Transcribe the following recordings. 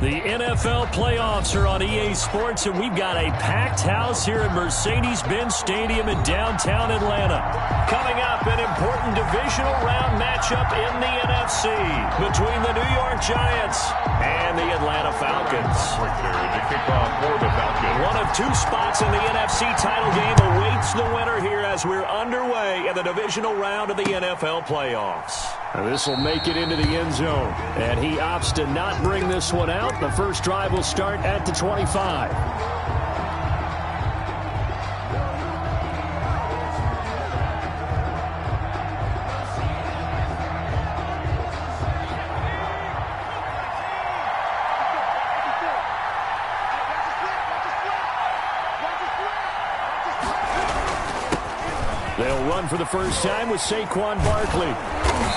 The NFL playoffs are on EA Sports, and we've got a packed house here at Mercedes-Benz Stadium in downtown Atlanta. Coming up, an important divisional round matchup in the NFC between the New York Giants and the Atlanta Falcons. The kickoff for the Falcons. One of two spots in the NFC title game awaits the winner here as we're underway in the divisional round of the NFL playoffs. This will make it into the end zone, and he opts to not bring this one out. The first drive will start at the 25. They'll run for the first time with Saquon Barkley.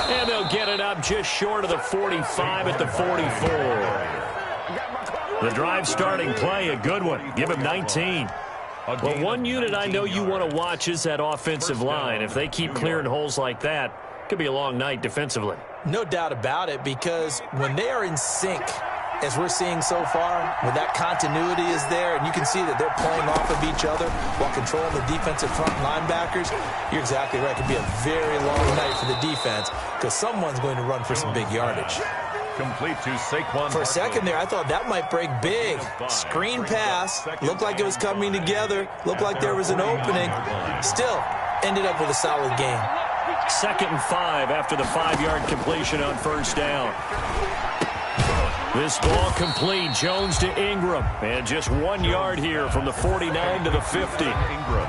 And they'll get it up just short of the 45 at the 44. The drive starting play, a good one. Give him 19. Well, one unit I know you want to watch is that offensive line. If they keep clearing holes like that, it could be a long night defensively. No doubt about it, because when they are in sync, as we're seeing so far, when that continuity is there, and you can see that they're playing off of each other while controlling the defensive front linebackers, you're exactly right. It could be a very long night for the defense because someone's going to run for some big yardage. Complete to Saquon. For a second there, I thought that might break big. Screen pass. Looked like it was coming together. Looked like there was an opening. Still, ended up with a solid gain. 2nd and 5 after the 5-yard completion on first down. This ball complete. Jones to Ingram. And just 1 yard here from the 49 to the 50.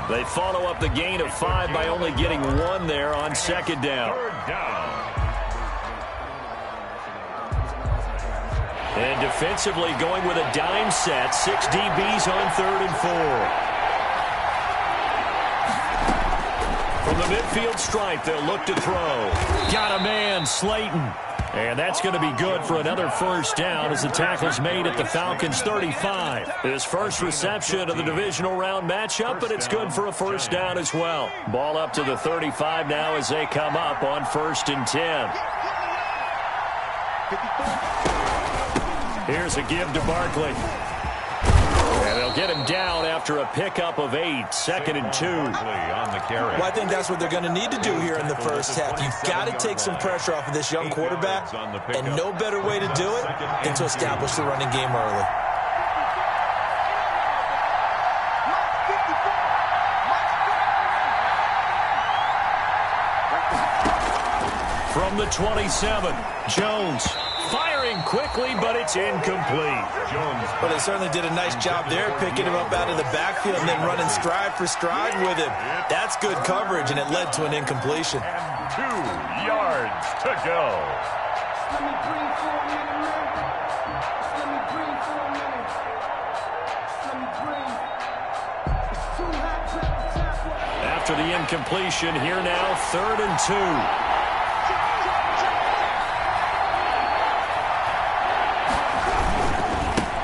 They follow up the gain of 5 by only getting 1 there on 2nd down. And defensively going with a dime set. 6 DBs on 3rd and 4. From the midfield stripe, they'll look to throw. Got a man, Slayton. And that's going to be good for another first down as the tackle's made at the Falcons' 35. His first reception of the divisional round matchup, but it's good for a first down as well. Ball up to the 35 now as they come up on 1st and 10. Here's a give to Barkley. And they'll get him down after a pickup of 8. 2nd and 2. Well, I think that's what they're going to need to do here in the first half. You've got to take some pressure off of this young quarterback, and no better way to do it than to establish the running game early. From the 27, Jones firing quickly, but it's incomplete. Well, they certainly did a nice job there, picking him up out of the backfield and then running stride for stride with him. That's good coverage, and it led to an incompletion. 2 yards to go. After the incompletion, here now, 3rd and 2.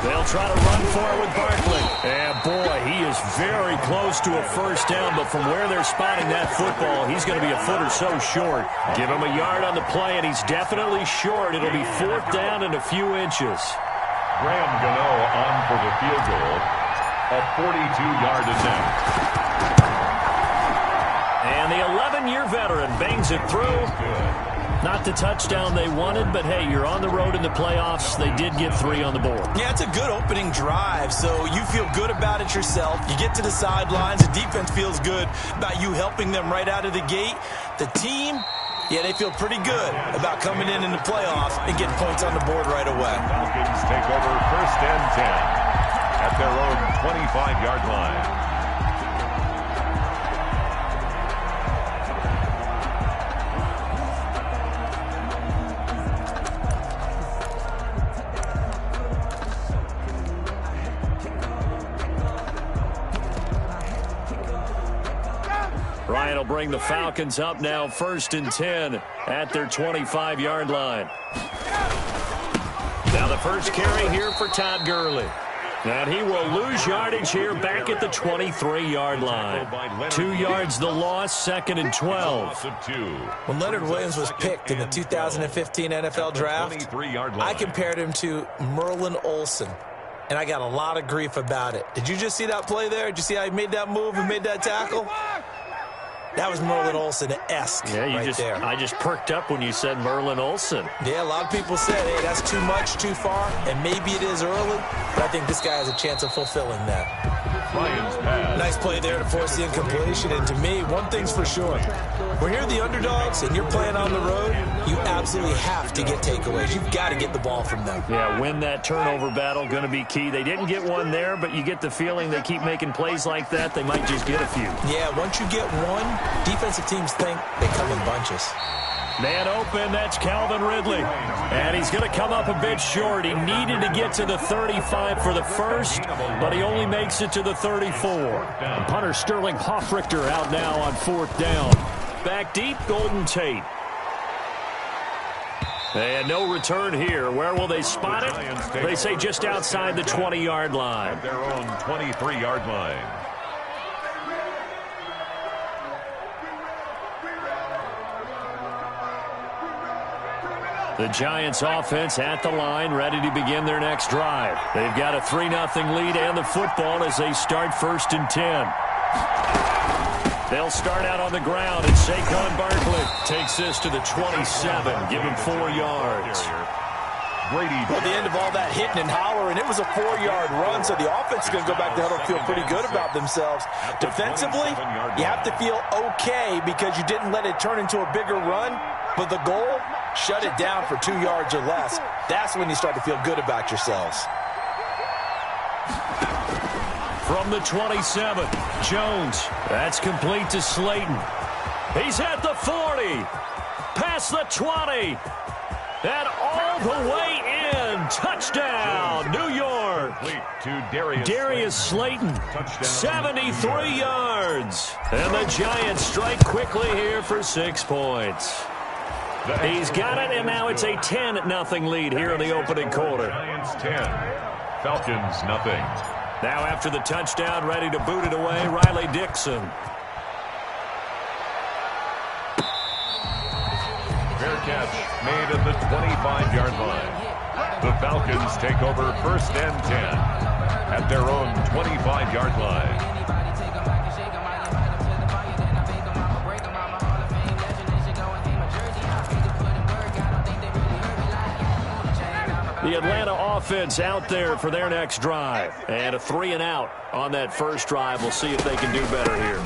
They'll try to run for it with Barkley. And, boy, he is very close to a first down, but from where they're spotting that football, he's going to be a foot or so short. Give him a yard on the play, and he's definitely short. It'll be 4th down and a few inches. Graham Gano on for the field goal. A 42-yard attempt. And the 11-year veteran bangs it through. Not the touchdown they wanted, but, hey, you're on the road in the playoffs. They did get 3 on the board. Yeah, it's a good opening drive, so you feel good about it yourself. You get to the sidelines. The defense feels good about you helping them right out of the gate. The team, yeah, they feel pretty good about coming in the playoffs and getting points on the board right away. Falcons take over 1st and 10 at their own 25-yard line. Ryan will bring the Falcons up now 1st and 10 at their 25-yard line. Now the first carry here for Todd Gurley. And he will lose yardage here back at the 23-yard line. 2 yards the loss, 2nd and 12. When Leonard Williams was picked in the 2015 NFL Draft, I compared him to Merlin Olsen, and I got a lot of grief about it. Did you just see that play there? Did you see how he made that move and made that tackle? That was Merlin Olsen-esque there. I just perked up when you said Merlin Olsen. Yeah, a lot of people said, hey, that's too much, too far, and maybe it is early, but I think this guy has a chance of fulfilling that. Nice play there to force the incompletion, and to me, one thing's for sure. When you're the underdogs and you're playing on the road, you absolutely have to get takeaways. You've got to get the ball from them. Yeah, win that turnover battle, going to be key. They didn't get one there, but you get the feeling they keep making plays like that, they might just get a few. Yeah, once you get one, defensive teams think they come in bunches. Man open, that's Calvin Ridley. And he's going to come up a bit short. He needed to get to the 35 for the first, but he only makes it to the 34. And punter Sterling Hoffrichter out now on 4th down. Back deep, Golden Tate. And no return here. Where will they spot it? They say just outside the 20-yard line. Their own 23-yard line. The Giants offense at the line, ready to begin their next drive. They've got a 3-0 lead and the football as they start 1st and 10. They'll start out on the ground, and Saquon Barkley takes this to the 27, give him 4 yards. At the end of all that hitting and hollering, it was a 4-yard run, so the offense is going to go back to huddle, feel pretty good about themselves. Defensively, you have to feel okay because you didn't let it turn into a bigger run, but the goal, shut it down for 2 yards or less. That's when you start to feel good about yourselves. From the 27, Jones. That's complete to Slayton. He's at the 40. Past the 20. And all the way in. Touchdown, New York. To Darius Slayton, 73 yards. And the Giants strike quickly here for 6 points. He's got it, and now it's a 10-0 lead here in the opening quarter. Giants 10, Falcons nothing. Now after the touchdown, ready to boot it away, Riley Dixon. Fair catch made at the 25-yard line. The Falcons take over 1st and 10 at their own 25-yard line. The Atlanta offense out there for their next drive. And a 3-and-out on that first drive. We'll see if they can do better here.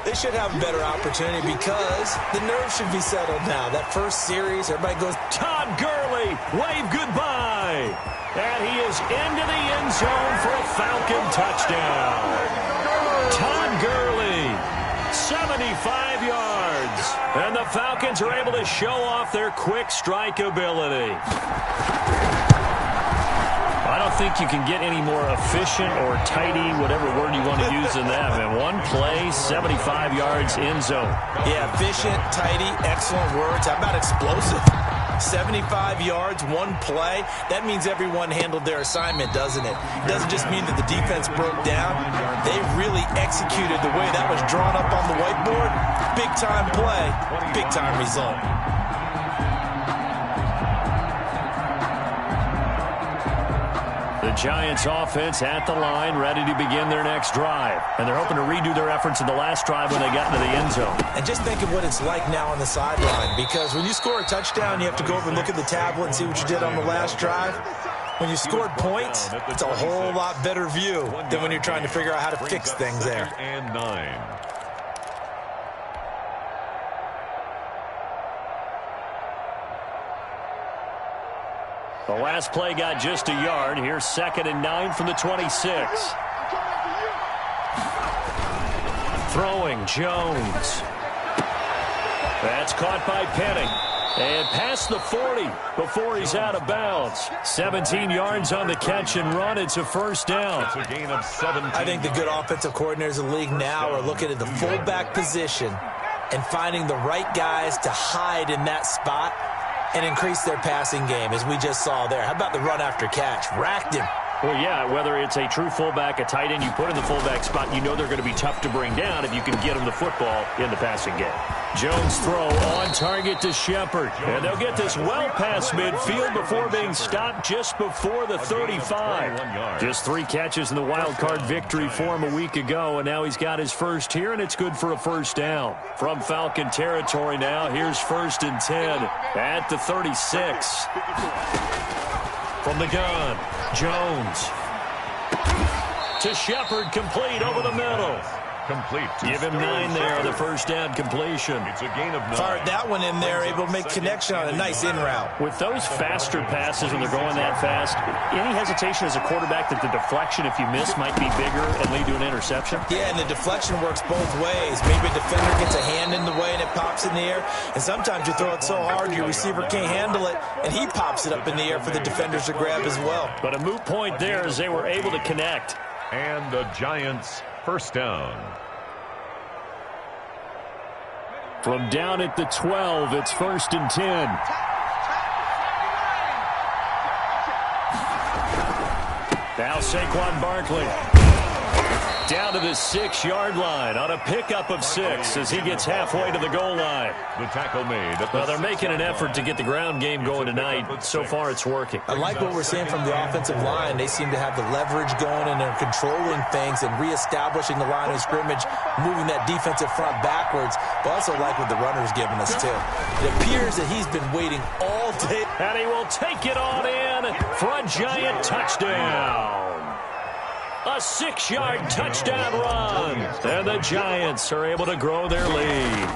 They should have a better opportunity because the nerves should be settled now. That first series, everybody goes, Todd Gurley, wave goodbye. And he is into the end zone for a Falcon touchdown. Todd Gurley, 75 yards. And the Falcons are able to show off their quick strike ability. I don't think you can get any more efficient or tidy, whatever word you want to use in that. Man, one play, 75 yards, end zone. Yeah, efficient, tidy, excellent words. How about explosive? 75 yards, one play. That means everyone handled their assignment, doesn't it? It doesn't just mean that the defense broke down. They really executed the way that was drawn up on the whiteboard. Big-time play, big-time result. The Giants offense at the line, ready to begin their next drive. And they're hoping to redo their efforts in the last drive when they got into the end zone. And just think of what it's like now on the sideline, because when you score a touchdown, you have to go over and look at the tablet and see what you did on the last drive. When you scored points, it's a whole lot better view than when you're trying to figure out how to fix things there. And 9. The last play got just a yard. Here's 2nd and 9 from the 26. Throwing, Jones. That's caught by Penning. And past the 40 before he's out of bounds. 17 yards on the catch and run. It's a first down. It's a gain of 17. I think the good offensive coordinators in the league now are looking at the fullback position and finding the right guys to hide in that spot and increase their passing game, as we just saw there. How about the run after catch? Racked him. Well, yeah, whether it's a true fullback, a tight end you put in the fullback spot, you know they're going to be tough to bring down if you can get them the football in the passing game. Jones throw on target to Shepard. And they'll get this well past midfield before being stopped just before the 35. Just 3 catches in the wild card victory for him a week ago, and now he's got his first here, and it's good for a first down. From Falcon territory now, here's 1st and 10 at the 36. From the gun, Jones to Shepard, complete over the middle. Complete. Give him 9 there on the first down completion. It's a gain of 9. Fired that one in there, able to make connection on a nice in route. With those faster passes when they're going that fast, any hesitation as a quarterback that the deflection, if you miss, might be bigger and lead to an interception? Yeah, and the deflection works both ways. Maybe a defender gets a hand in the way and it pops in the air. And sometimes you throw it so hard your receiver can't handle it, and he pops it up in the air for the defenders to grab as well. But a moot point there as they were able to connect. And the Giants first down. From down at the 12, it's 1st and 10. Now Saquon Barkley down to the 6-yard line on a pickup of 6 as he gets halfway to the goal line. The tackle made. Well, they're making an effort to get the ground game going tonight. So far, it's working. I like what we're seeing from the offensive line. They seem to have the leverage going, and they're controlling things and reestablishing the line of scrimmage, moving that defensive front backwards. But I also like what the runner's giving us, too. It appears that he's been waiting all day. And he will take it on in for a Giant touchdown. A 6-yard touchdown run. And the Giants are able to grow their lead.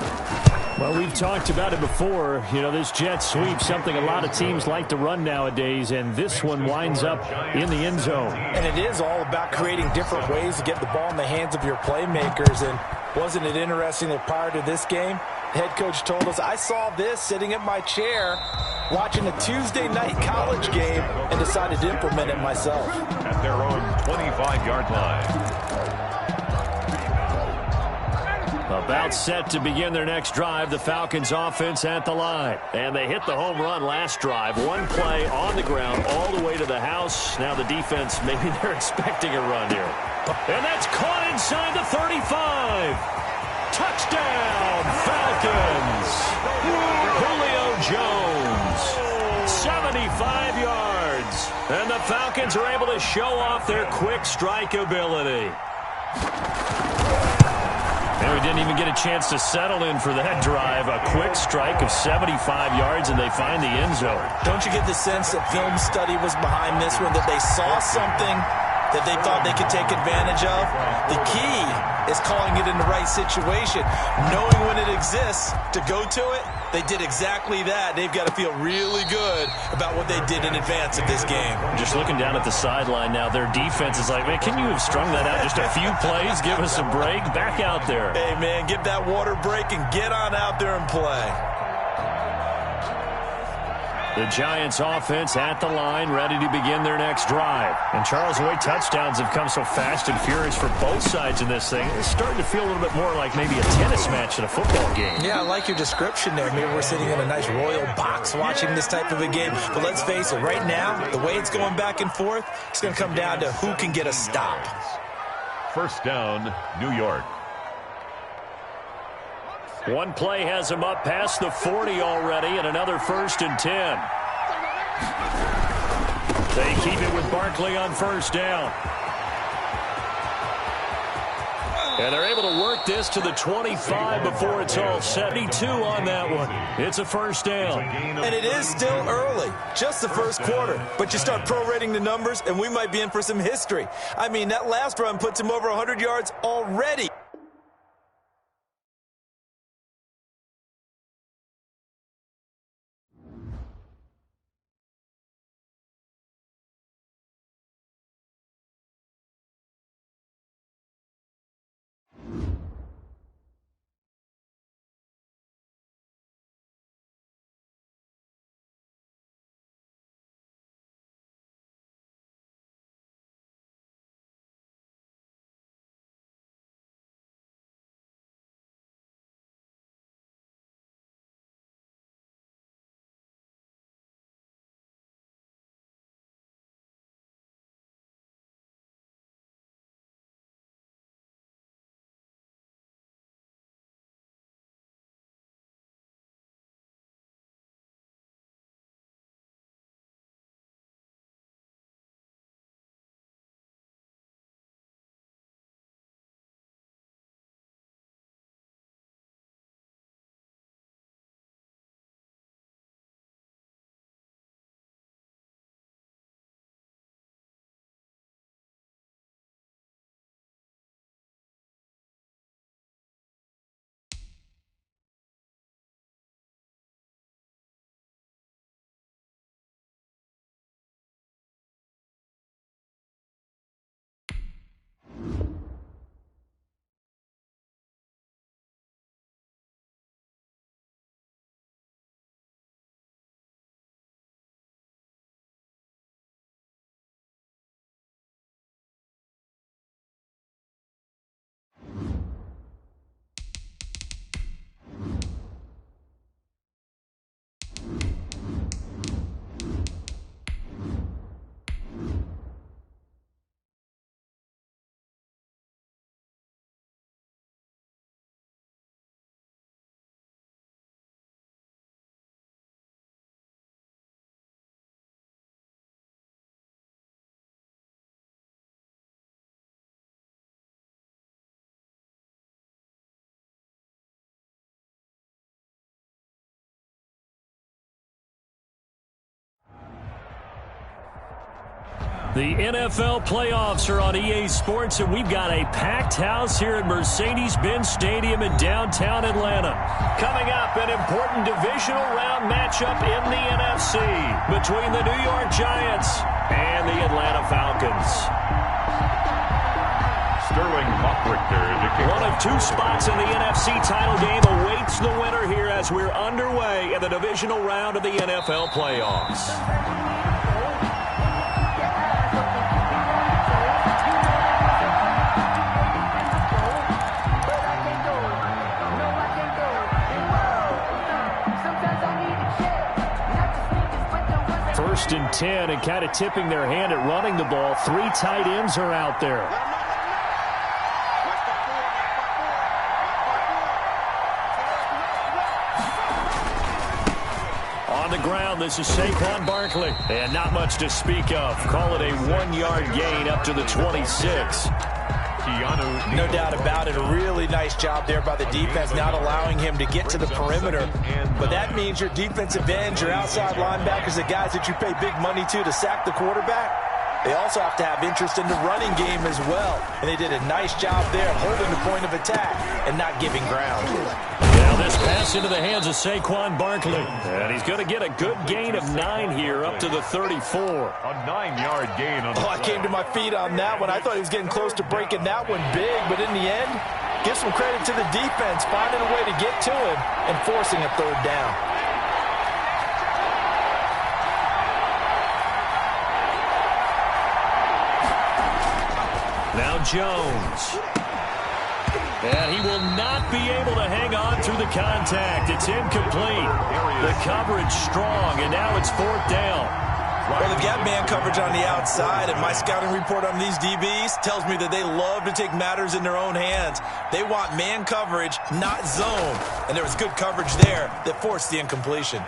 Well, we've talked about it before. You know, this jet sweep, something a lot of teams like to run nowadays, and this one winds up in the end zone. And it is all about creating different ways to get the ball in the hands of your playmakers. And wasn't it interesting that prior to this game, the head coach told us, I saw this sitting in my chair watching a Tuesday night college game and decided to implement it myself. At their own 25-yard line. About set to begin their next drive, the Falcons offense at the line. And they hit the home run last drive. One play on the ground all the way to the house. Now the defense, maybe they're expecting a run here. And that's caught inside the 35. Touchdown, Falcons. Julio Jones, 75 yards. And the Falcons are able to show off their quick strike ability. And we didn't even get a chance to settle in for that drive. A quick strike of 75 yards, and they find the end zone. Don't you get the sense that film study was behind this one, that they saw something that they thought they could take advantage of? The key is calling it in the right situation, knowing when it exists to go to it. They did exactly that. They've got to feel really good about what they did in advance of this game. Just looking down at the sideline now, their defense is like, man, can you have strung that out just a few plays? Give us a break. Back out there. Hey, man, give that water break and get on out there and play. The Giants offense at the line, ready to begin their next drive. And Charles, the way touchdowns have come so fast and furious for both sides in this thing, it's starting to feel a little bit more like maybe a tennis match than a football game. Yeah, I like your description there. Maybe we're sitting in a nice royal box watching this type of a game. But let's face it, right now, the way it's going back and forth, it's going to come down to who can get a stop. First down, New York. One play has him up past the 40 already, and another 1st and 10. They keep it with Barkley on first down. And they're able to work this to the 25 before it's all 72 on that one. It's a first down. And it is still early, just the first quarter. But you start prorating the numbers, and we might be in for some history. I mean, that last run puts him over 100 yards already. The NFL playoffs are on EA Sports, and we've got a packed house here at Mercedes-Benz Stadium in downtown Atlanta. Coming up, an important divisional round matchup in the NFC between the New York Giants and the Atlanta Falcons. Sterling Buckrichter. One of two spots in the NFC title game awaits the winner here as we're underway in the divisional round of the NFL playoffs. First and 10, and kind of tipping their hand at running the ball. Three tight ends are out there. On the ground, this is Saquon Barkley. And not much to speak of. Call it a 1-yard gain up to the 26. No doubt about it. A really nice job there by the defense, not allowing him to get to the perimeter. But that means your defensive ends, your outside linebackers, the guys that you pay big money to sack the quarterback, they also have to have interest in the running game as well. And they did a nice job there holding the point of attack and not giving ground. Now this pass into the hands of Saquon Barkley. And he's going to get a good gain of 9 here up to the 34. A 9-yard gain on the I came to my feet on that one. I thought he was getting close to breaking that one big, but in the end, give some credit to the defense, finding a way to get to him and forcing a third down. Now Jones. And he will not be able to hang on through the contact. It's incomplete. The coverage strong, and now it's fourth down. Well, they've got man coverage on the outside, and my scouting report on these DBs tells me that they love to take matters in their own hands. They want man coverage, not zone. And there was good coverage there that forced the incompletion.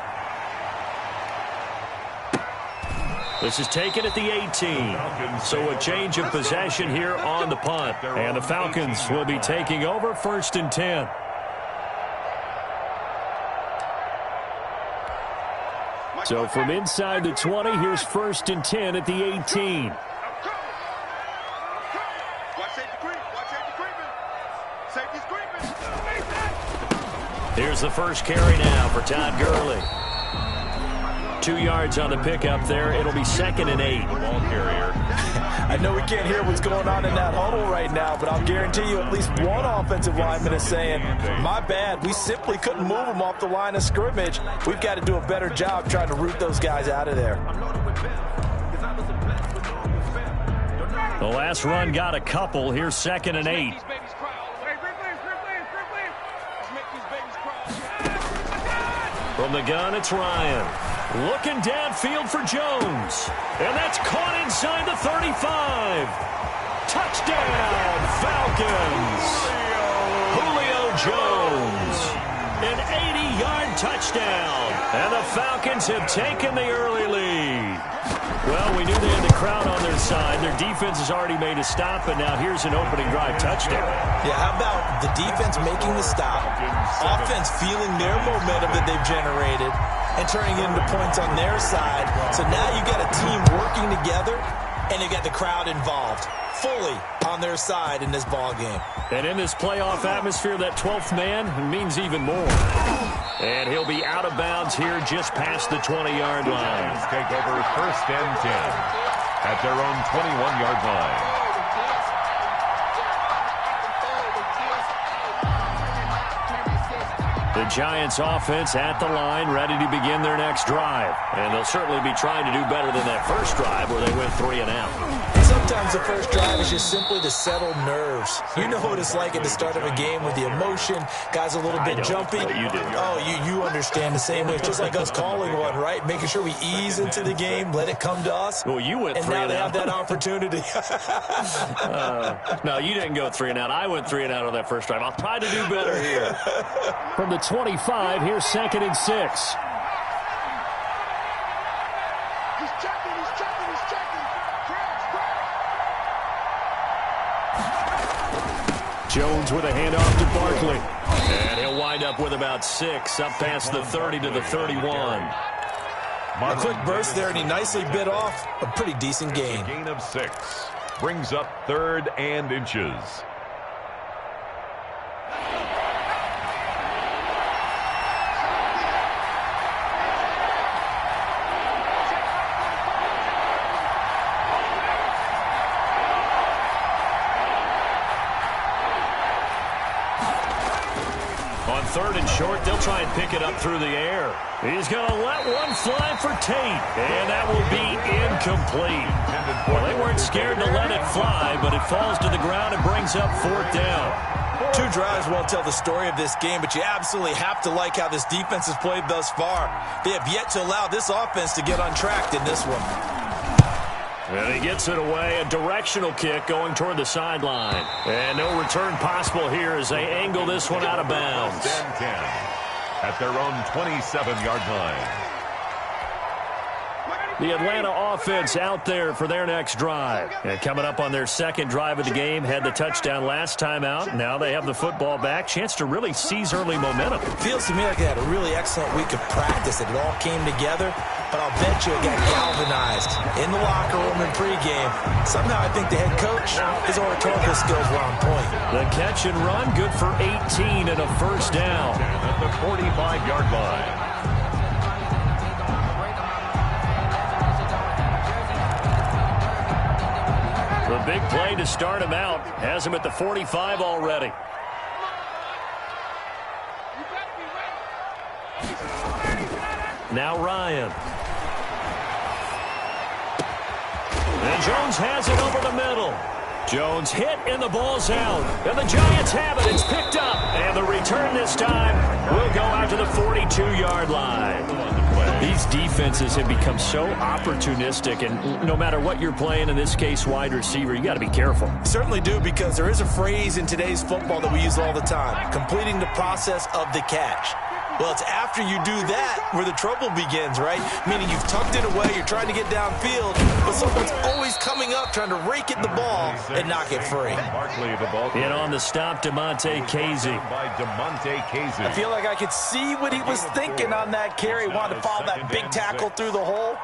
This is taken at the 18. So a change of possession here on the punt. And the Falcons will be taking over first and 10. So from inside the 20, here's first and 10 at the 18. Here's the first carry now for Todd Gurley. 2 yards on the pickup there. It'll be second and 8. ball carrier. I know we can't hear what's going on in that huddle right now, but I'll guarantee you at least one offensive lineman is saying, my bad, we simply couldn't move them off the line of scrimmage. We've got to do a better job trying to root those guys out of there. The last run got a couple. Here's second and 8. From the gun, it's Ryan. Looking downfield for Jones. And that's caught inside the 35. Touchdown, Falcons. Julio Jones. An 80-yard touchdown. And the Falcons have taken the early lead. Well, we knew they had the crowd on their side. Their defense has already made a stop, and now here's an opening drive touchdown. Yeah, how about the defense making the stop, offense feeling their momentum that they've generated, and turning it into points on their side. So now you got a team working together, and you got the crowd involved fully on their side in this ball game. And in this playoff atmosphere, that 12th man means even more. And he'll be out of bounds here just past the 20-yard line. Take over first and 10 at their own 21-yard line. The Giants offense at the line, ready to begin their next drive. And they'll certainly be trying to do better than that first drive where they went 3 and out. Sometimes the first drive is just simply to settle nerves. You know what it's like at the start of a game with the emotion. Guys a little bit jumpy. You do. Oh, you understand the same way. It's just like us calling one, right? Making sure we ease into the game, let it come to us. Well, you went 3 and and now out. they have that opportunity. No, you didn't go 3 and out. I went 3 and out on that first drive. I'll try to do better here. From the 25, here's second and 6. Jones with a handoff to Barkley. And he'll wind up with about 6, up past the 30 to the 31. A quick burst there, and he nicely bit off a pretty decent gain. A gain of 6. Brings up 3rd and inches. On 3rd and short, they'll try and pick it up through the air. He's going to let one fly for Tate, and that will be incomplete. Well, they weren't scared to let it fly, but it falls to the ground and brings up 4th down. 2 drives won't tell the story of this game, but you absolutely have to like how this defense has played thus far. They have yet to allow this offense to get untracked in this one. And he gets it away, a directional kick going toward the sideline. And no return possible here as they angle this one out of bounds. 10 at their own 27-yard line. The Atlanta offense out there for their next drive. And coming up on their 2nd drive of the game, had the touchdown last time out. Now they have the football back. Chance to really seize early momentum. Feels to me like they had a really excellent week of practice. It all came together. But I'll bet you it got galvanized in the locker room in pregame. Somehow I think the head coach, his oratorical skills were on point. The catch and run, good for 18 and a 1st down. At the 45-yard line. The big play to start him out. Has him at the 45 already. Now Ryan. And Jones has it over the middle. Jones hit and the ball's out. And the Giants have it. It's picked up. And the return this time will go out to the 42-yard line. These defenses have become so opportunistic, and no matter what you're playing, in this case wide receiver, you got to be careful. Certainly do, because there is a phrase in today's football that we use all the time: completing the process of the catch. Well, it's after you do that where the trouble begins, right? Meaning you've tucked it away, you're trying to get downfield, but someone's always coming up trying to rake at the ball and knock it free. And on the stop, Damontae Kazee. I feel like I could see what he was thinking on that carry. Wanted to follow that big tackle through the hole.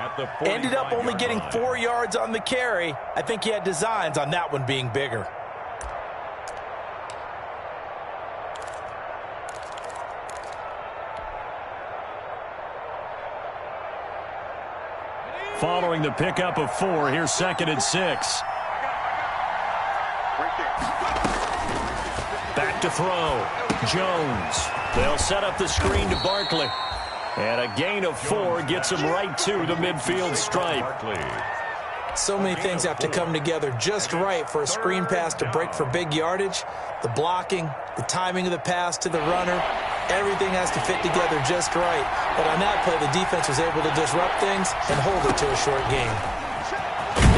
Ended up only getting 4 yards on the carry. I think he had designs on that one being bigger. Following the pickup of 4, here's 2nd and 6. Back to throw. Jones. They'll set up the screen to Barkley. And a gain of 4 gets him right to the midfield stripe. So many things have to come together just right for a screen pass to break for big yardage. The blocking, the timing of the pass to the runner, everything has to fit together just right. But on that play, the defense was able to disrupt things and hold it to a short game.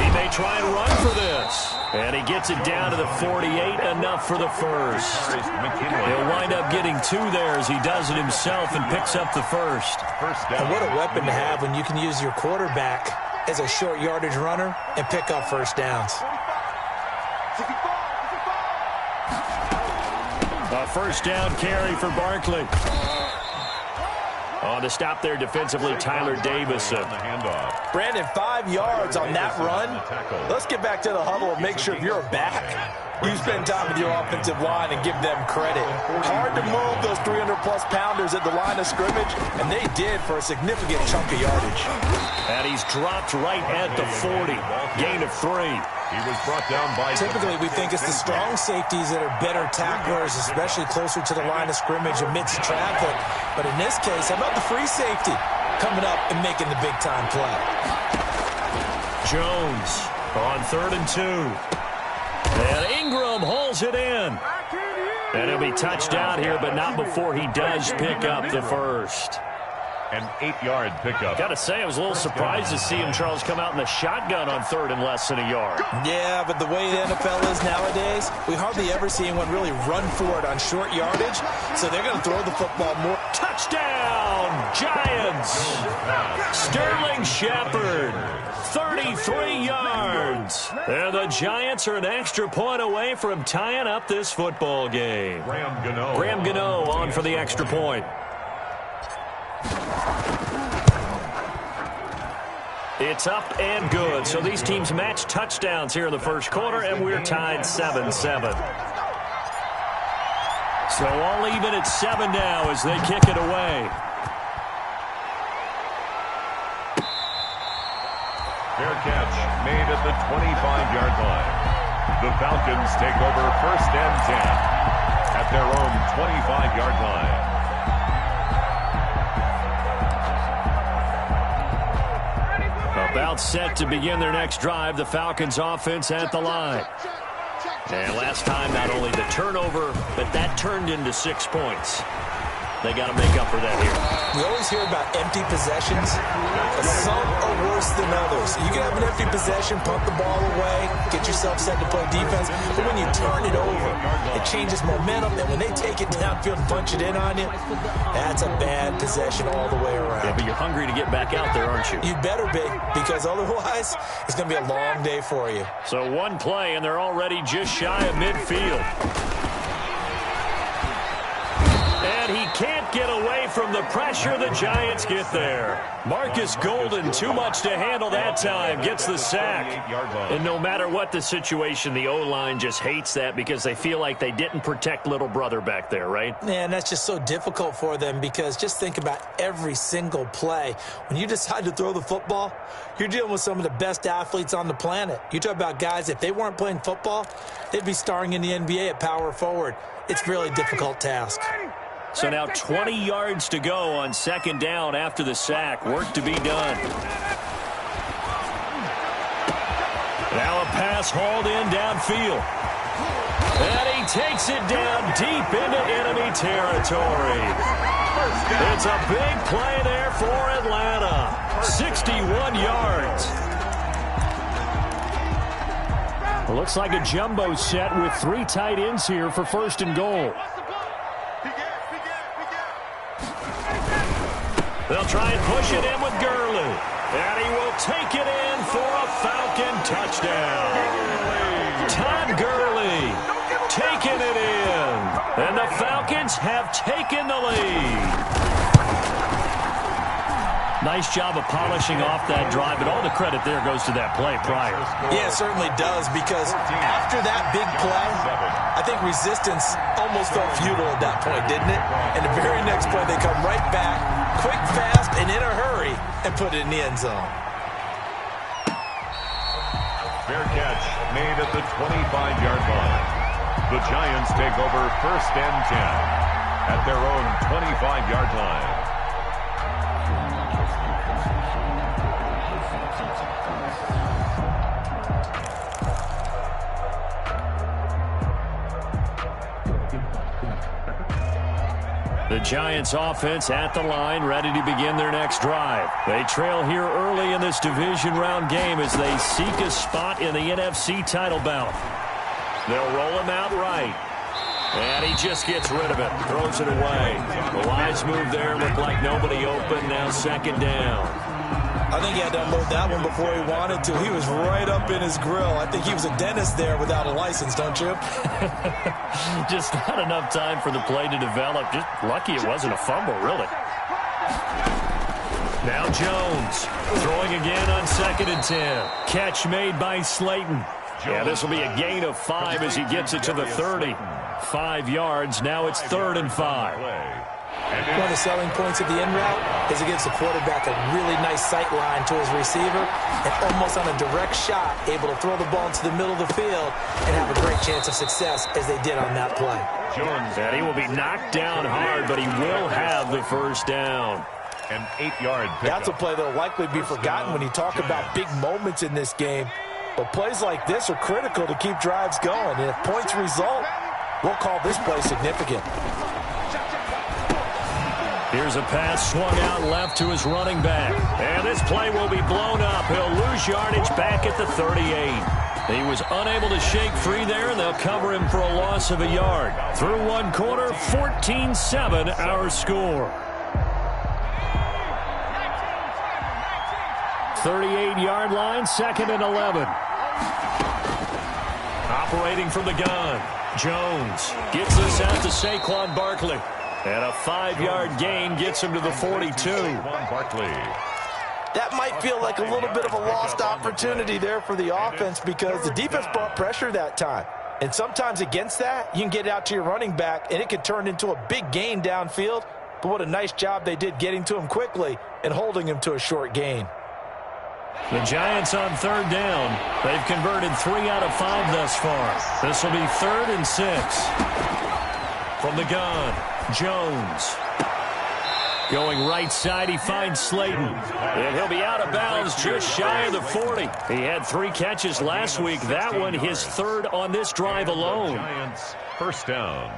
He may try and run for this. And he gets it down to the 48, enough for the first. He'll wind up getting 2 there as he does it himself and picks up the first. And what a weapon to have when you can use your quarterback as a short yardage runner and pick up first downs. A first down carry for Barkley. On the stop there defensively, Tyler Davison. Brandon, 5 yards on that run. Let's get back to the huddle and make sure you're back. You spend time with your offensive line and give them credit. Hard to move those 300-plus pounders at the line of scrimmage, and they did for a significant chunk of yardage. And he's dropped right at the 40. Gain of 3. He was brought down by... Typically, we think it's the strong safeties that are better tacklers, especially closer to the line of scrimmage amidst traffic. But in this case, how about the free safety coming up and making the big-time play? Jones on 3rd and 2. And Ingram hauls it in. And he'll be touched out here, but not before he does pick up the first. An 8-yard pickup. Got to say, I was a little surprised to see him, Charles, come out in the shotgun on 3rd and less than a yard. Yeah, but the way the NFL is nowadays, we hardly ever see anyone really run for it on short yardage, so they're going to throw the football more. Touchdown, Giants! Sterling Shepard, 33 yards. And the Giants are an extra point away from tying up this football game. Graham Gano on for the extra point. It's up and good. So these teams match touchdowns here in the first quarter, and we're tied 7-7. So all even at 7 now as they kick it away. Fair catch made at the 25-yard line. The Falcons take over first and 10 at their own 25-yard line. About set to begin their next drive, the Falcons offense at the line. And last time, not only the turnover, but that turned into 6 points. They got to make up for that here. We always hear about empty possessions. Some are worse than others. You can have an empty possession, punt the ball away, get yourself set to play defense. But when you turn it over, it changes momentum. And when they take it downfield and punch it in on you, that's a bad possession all the way around. Yeah, but you're hungry to get back out there, aren't you? You better be, because otherwise it's going to be a long day for you. So one play, and they're already just shy of midfield. And he can't get away from the pressure. The Giants get there. Marcus Golden, too much to handle that time, gets the sack. And no matter what the situation, the O-line just hates that because they feel like they didn't protect little brother back there, right? Yeah, and that's just so difficult for them because just think about every single play. When you decide to throw the football, you're dealing with some of the best athletes on the planet. You talk about guys, if they weren't playing football, they'd be starring in the NBA at power forward. It's a really difficult task. So now 20 yards to go on second down after the sack. Work to be done. Now a pass hauled in downfield. And he takes it down deep into enemy territory. It's a big play there for Atlanta. 61 yards. Well, looks like a jumbo set with 3 tight ends here for first and goal. They'll try and push it in with Gurley. And he will take it in for a Falcon touchdown. Todd Gurley taking it in. And the Falcons have taken the lead. Nice job of polishing off that drive, but all the credit there goes to that play prior. Yeah, it certainly does, because after that big play, I think resistance almost felt futile at that point, didn't it? And the very next play, they come right back, quick, fast, and in a hurry, and put it in the end zone. Fair catch made at the 25-yard line. The Giants take over first and 10 at their own 25-yard line. The Giants offense at the line, ready to begin their next drive. They trail here early in this division round game as they seek a spot in the NFC title bout. They'll roll him out right. And he just gets rid of it, throws it away. The wise move there, looked like nobody open, now second down. I think he had to unload that one before he wanted to. He was right up in his grill. I think he was a dentist there without a license, don't you? Just not enough time for the play to develop. Just lucky it wasn't a fumble, really. Now Jones throwing again on second and 10. Catch made by Slayton. Yeah, this will be a gain of 5 as he gets it to the 30. 5 yards. Now it's 3rd and 5. One of the selling points of the in route is it gives the quarterback a really nice sight line to his receiver and almost on a direct shot able to throw the ball into the middle of the field and have a great chance of success as they did on that play. Jones. And he will be knocked down hard, but he will have the first down. An 8-yard pickup. That's a play that will likely be forgotten when you talk about big moments in this game. But plays like this are critical to keep drives going. And if points result, we'll call this play significant. Here's a pass swung out left to his running back. And this play will be blown up. He'll lose yardage back at the 38. He was unable to shake free there, and they'll cover him for a loss of a yard. Through one quarter, 14-7 our score. 38-yard line, 2nd and 11. Operating from the gun. Jones gets this out to Saquon Barkley. And a 5-yard gain gets him to the 42. Barkley. that might feel like a little bit of a lost opportunity there for the offense because the defense brought pressure that time. And sometimes against that, you can get out to your running back, and it could turn into a big gain downfield. But what a nice job they did getting to him quickly and holding him to a short gain. The Giants on third down. They've converted 3 out of 5 thus far. This will be 3rd and 6. From the gun, Jones. Going right side, he finds Slayton. And he'll be out of bounds just shy of the 40. He had 3 catches last week. That one his 3rd on this drive alone. Giants, first down.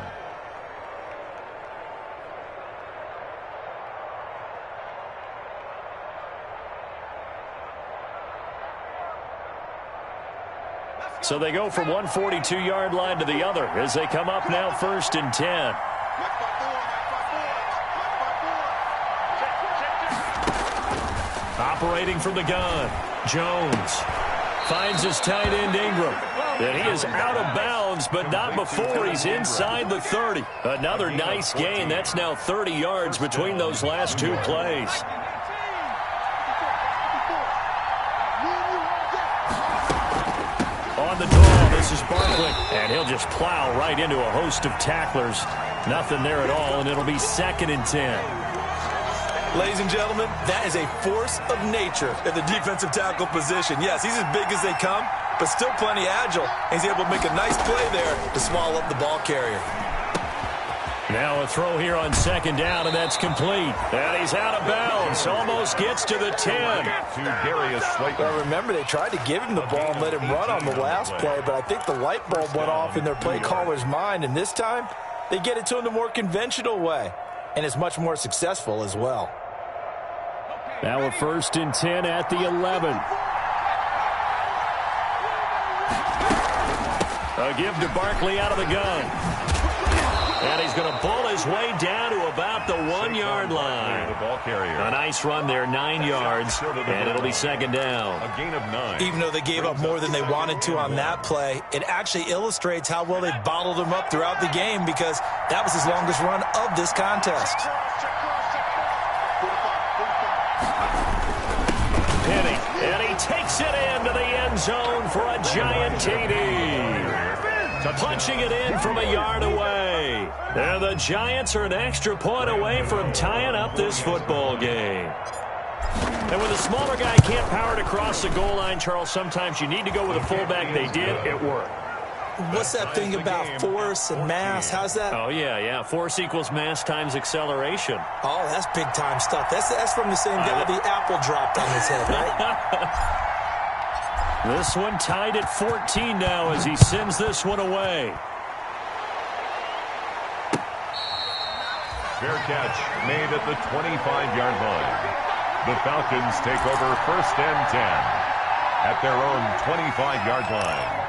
So they go from one 42-yard line to the other as they come up now 1st and 10. Operating from the gun, Jones finds his tight end Ingram. And he is out of bounds, but not before he's inside the 30. Another nice gain. That's now 30 yards between those last 2 plays. On the draw, this is Barkley. And he'll just plow right into a host of tacklers. Nothing there at all, and it'll be 2nd and 10. Ladies and gentlemen, that is a force of nature at the defensive tackle position. Yes, he's as big as they come, but still plenty agile. He's able to make a nice play there to swallow up the ball carrier. Now a throw here on 2nd down, and that's complete. And he's out of bounds. Almost gets to the 10. To Darius Slayton. Well, remember, they tried to give him the ball and let him run on the last play, but I think the light bulb went off in their play caller's mind, and this time they get it to him the more conventional way, and it's much more successful as well. Now a 1st and 10 at the 11. A give to Barkley out of the gun. And he's going to pull his way down to about the 1-yard line. A nice run there, 9 yards, and it'll be 2nd down. A gain of 9. Even though they gave up more than they wanted to on that play, it actually illustrates how well they bottled him up throughout the game because that was his longest run of this contest. And he takes it into the end zone for a giant TD. Punching it in from a yard away. And the Giants are an extra point away from tying up this football game. And when the smaller guy can't power it across the goal line, Charles, sometimes you need to go with a fullback. They did. It worked. What's that thing about force and mass? How's that? Oh, yeah. Force equals mass times acceleration. Oh, that's big-time stuff. That's from the same guy the apple dropped on his head, right? This one tied at 14 now as he sends this one away. Fair catch made at the 25-yard line. The Falcons take over 1st and 10 at their own 25-yard line.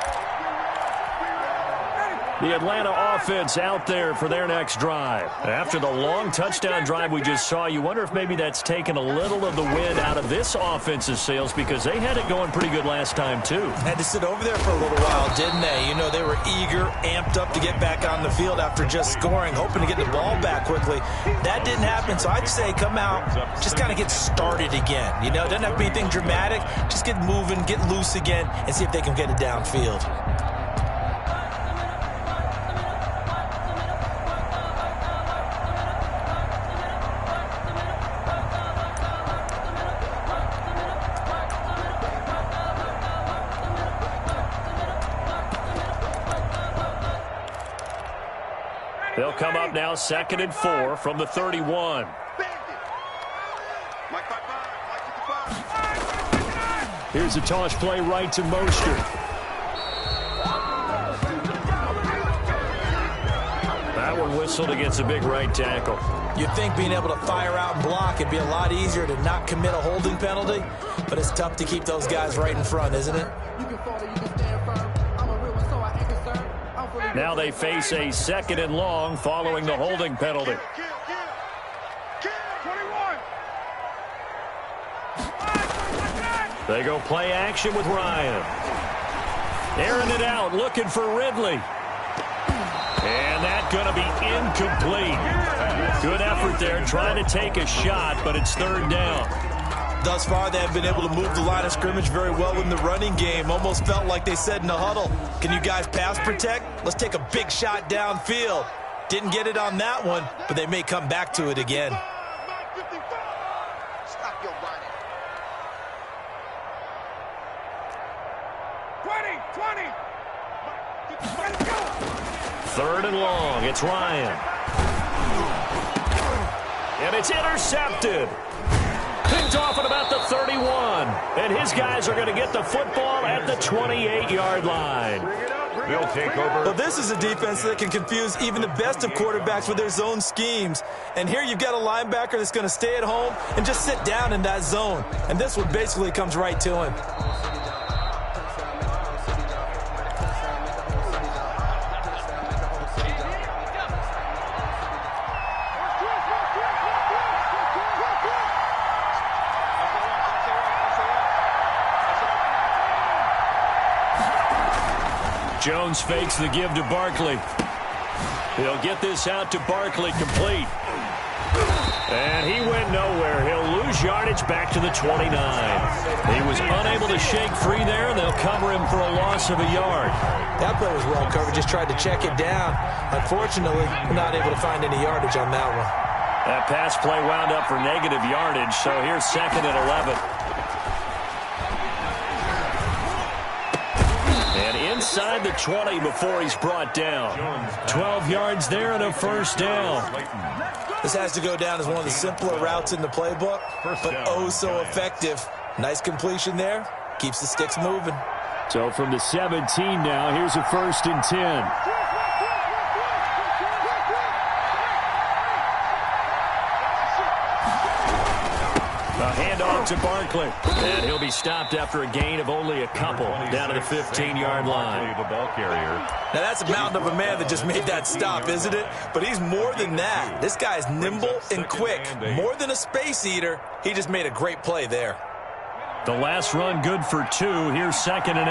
The Atlanta offense out there for their next drive. After the long touchdown drive we just saw, you wonder if maybe that's taken a little of the wind out of this offense's sails because they had it going pretty good last time, too. Had to sit over there for a little while, didn't they? You know, they were eager, amped up to get back on the field after just scoring, hoping to get the ball back quickly. That didn't happen, so I'd say come out, just kind of get started again. You know, it doesn't have to be anything dramatic. Just get moving, get loose again, and see if they can get it downfield. They'll come up now 2nd and 4 from the 31. Here's a toss play right to Mostert. That one whistled against a big right tackle. You'd think being able to fire out and block it'd be a lot easier to not commit a holding penalty, but it's tough to keep those guys right in front, isn't it? Now they face a 2nd and long following the holding penalty. They go play action with Ryan. Airing it out, looking for Ridley. And that's going to be incomplete. Good effort there, trying to take a shot, but it's 3rd down. thus far they have been able to move the line of scrimmage very well in the running game. Almost felt like they said in the huddle, can you guys pass protect? Let's take a big shot downfield. Didn't get it on that one, but they may come back to it again. Stop your running. 20. Third and long. It's Ryan. And it's intercepted. Picked off at about the 31. And his guys are going to get the football at the 28-yard line. They'll take over. Well, this is a defense that can confuse even the best of quarterbacks with their zone schemes. And here you've got a linebacker that's going to stay at home and just sit down in that zone. And this one basically comes right to him. Jones fakes the give to Barkley. He'll get this out to Barkley complete. And he went nowhere. He'll lose yardage back to the 29. He was unable to shake free there, and they'll cover him for a loss of a yard. That play was well covered. Just tried to check it down. Unfortunately, not able to find any yardage on that one. That pass play wound up for negative yardage, so here's 2nd and 11. Inside the 20 before he's brought down. 12 yards there and a first down. This has to go down as one of the simpler routes in the playbook, but oh so effective. Nice completion there. Keeps the sticks moving. So from the 17 now, here's a 1st and 10. A handoff to Barkley. And he'll be stopped after a gain of only a couple down to the 15-yard line. The ball carrier. Now that's a mountain of a man that just made that stop, isn't it? But he's more than that. This guy's nimble and quick. More than a space eater. He just made a great play there. The last run good for 2. Here's 2nd and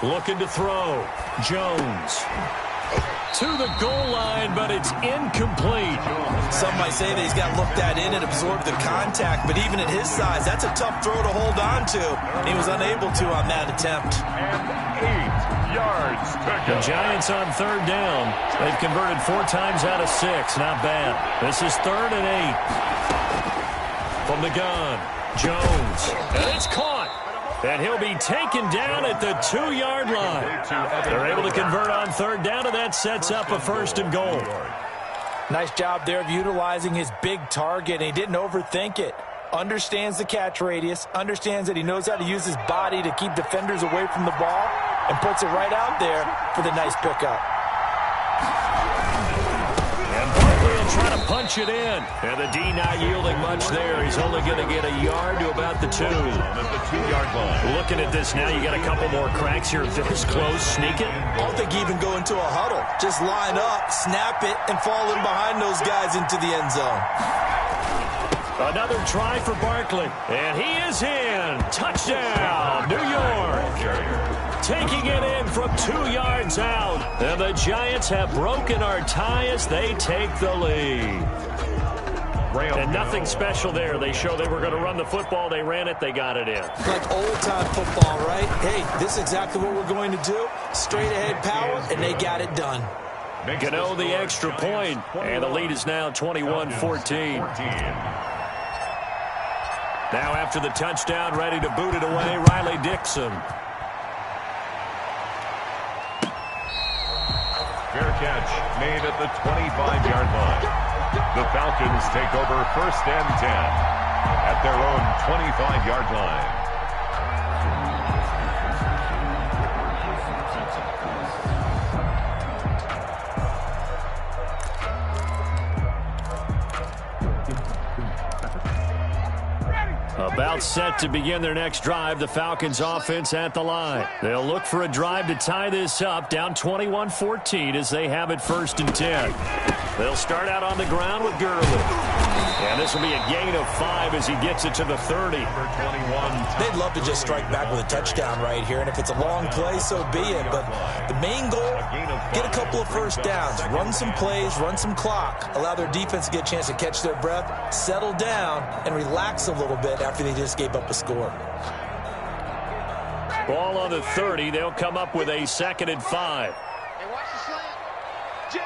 8. Looking to throw. Jones. To the goal line, but it's incomplete. Some might say that he's got looked at in and absorbed the contact, but even at his size, that's a tough throw to hold on to. He was unable to on that attempt. And 8 yards to go. The Giants on 3rd down. They've converted 4 times out of 6. Not bad. This is 3rd and 8. From the gun, Jones. And it's caught. And he'll be taken down at the 2-yard line. They're able to convert on 3rd down, and that sets up a 1st and goal. Nice job there of utilizing his big target, and he didn't overthink it. Understands the catch radius, understands that he knows how to use his body to keep defenders away from the ball, and puts it right out there for the nice pickup. And Barkley will try to punch it in. And the D not yielding much there. He's only going to get a yard to about the 2. At the 2-yard line. Looking at this now, you got a couple more cracks here. This close, sneak it. I don't think even go into a huddle. Just line up, snap it, and fall in behind those guys into the end zone. Another try for Barkley. And he is in. Touchdown, New York. Taking it in from 2 yards out. And the Giants have broken our tie as they take the lead. And nothing special there. They show they were going to run the football. They ran it. They got it in. Like old-time football, right? Hey, this is exactly what we're going to do. Straight-ahead power, and they got it done. Gano the extra point, and the lead is now 21-14. Now after the touchdown, ready to boot it away, Riley Dixon. Fair catch made at the 25-yard line. The Falcons take over 1st and 10 at their own 25-yard line. About set to begin their next drive, the Falcons offense at the line. They'll look for a drive to tie this up, down 21-14 as they have it 1st and 10. They'll start out on the ground with Gurley. And And this will be a gain of 5 as he gets it to the 30. They'd love to just strike back with a touchdown right here, and if it's a long play, so be it. But the main goal, get a couple of first downs, run some plays, run some clock, allow their defense to get a chance to catch their breath, settle down, and relax a little bit after they just gave up a score. Ball on the 30. They'll come up with a 2nd and 5. Hey, watch the slant. Jim.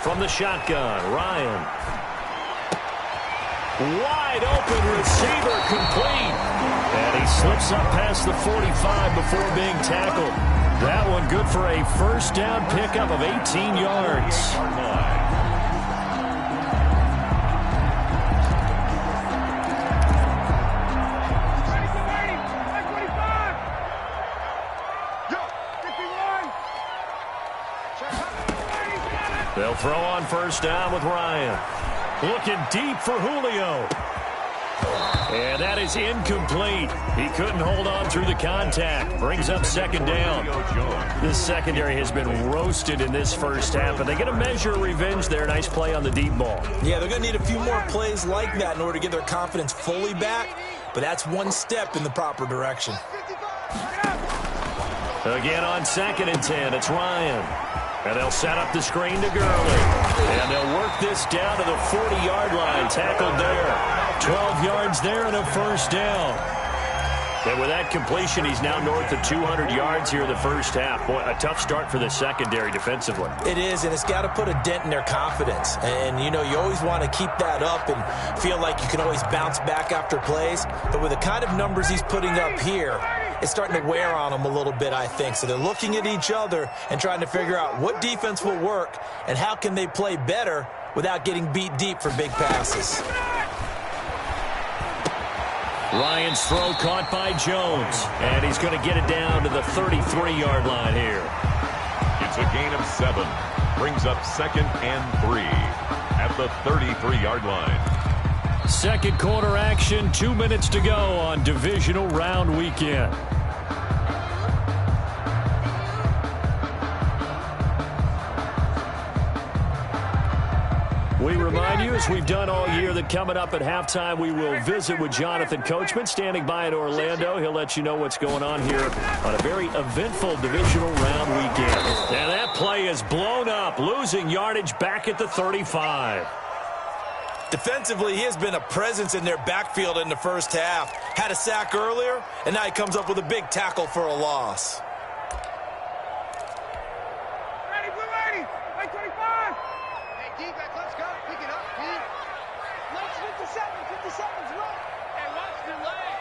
From the shotgun, Ryan. Wide open receiver, complete. And he slips up past the 45 before being tackled. That one good for a first down pickup of 18 yards. They'll throw on first down with Ryan. Looking deep for Julio. And that is incomplete. He couldn't hold on through the contact. Brings up 2nd down. This secondary has been roasted in this first half, but they get a measure of revenge there. Nice play on the deep ball. Yeah, they're going to need a few more plays like that in order to get their confidence fully back, but that's one step in the proper direction. Again on 2nd and 10, it's Ryan. And they'll set up the screen to Gurley. And they'll work this down to the 40-yard line. Tackled there. 12 yards there and a first down. And with that completion, he's now north of 200 yards here in the first half. Boy, a tough start for the secondary defensively. It is, and it's got to put a dent in their confidence. And, you know, you always want to keep that up and feel like you can always bounce back after plays. But with the kind of numbers he's putting up here, it's starting to wear on them a little bit, I think. So they're looking at each other and trying to figure out what defense will work and how can they play better without getting beat deep for big passes. Ryan's throw caught by Jones, and he's going to get it down to the 33-yard line here. It's a gain of 7. Brings up 2nd and 3 at the 33-yard line. Second quarter action, 2 minutes to go on Divisional Round Weekend. We remind you, as we've done all year, that coming up at halftime, we will visit with Jonathan Coachman, standing by in Orlando. He'll let you know what's going on here on a very eventful Divisional Round Weekend. And that play is blown up, losing yardage back at the 35. Defensively, he has been a presence in their backfield in the first half. Had a sack earlier, and now he comes up with a big tackle for a loss. Ready, blue ready. 25. Hey, defense, let's go. Pick it up, D. Let's 57 seconds, run. Hey, watch the leg.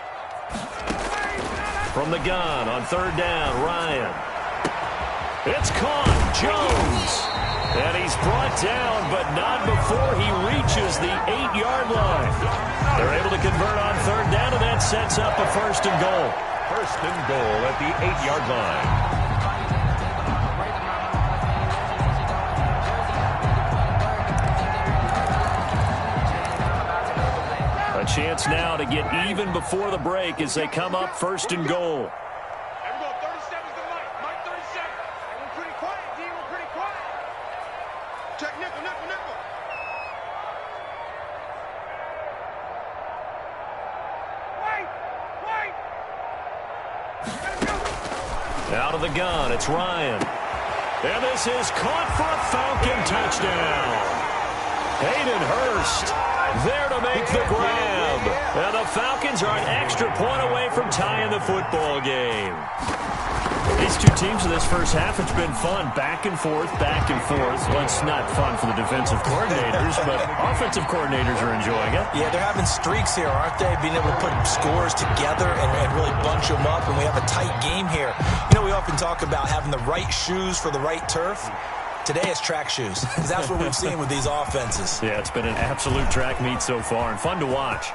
From the gun on 3rd down, Ryan. It's caught. Jones. And he's brought down, but not before he reaches the 8-yard line. They're able to convert on 3rd down, and that sets up a 1st and goal. 1st and goal at the 8-yard line. A chance now to get even before the break as they come up 1st and goal. Out of the gun, it's Ryan. And this is caught for a Falcon touchdown. Hayden Hurst there to make the grab. And the Falcons are an extra point away from tying the football game. These two teams in this first half, it's been fun. Back and forth, back and forth. Well, it's not fun for the defensive coordinators, but offensive coordinators are enjoying it. Yeah, they're having streaks here, aren't they? Being able to put scores together and really bunch them up, and we have a tight game here. You know, we often talk about having the right shoes for the right turf. Today it's track shoes, because that's what we've seen with these offenses. Yeah, it's been an absolute track meet so far, and fun to watch.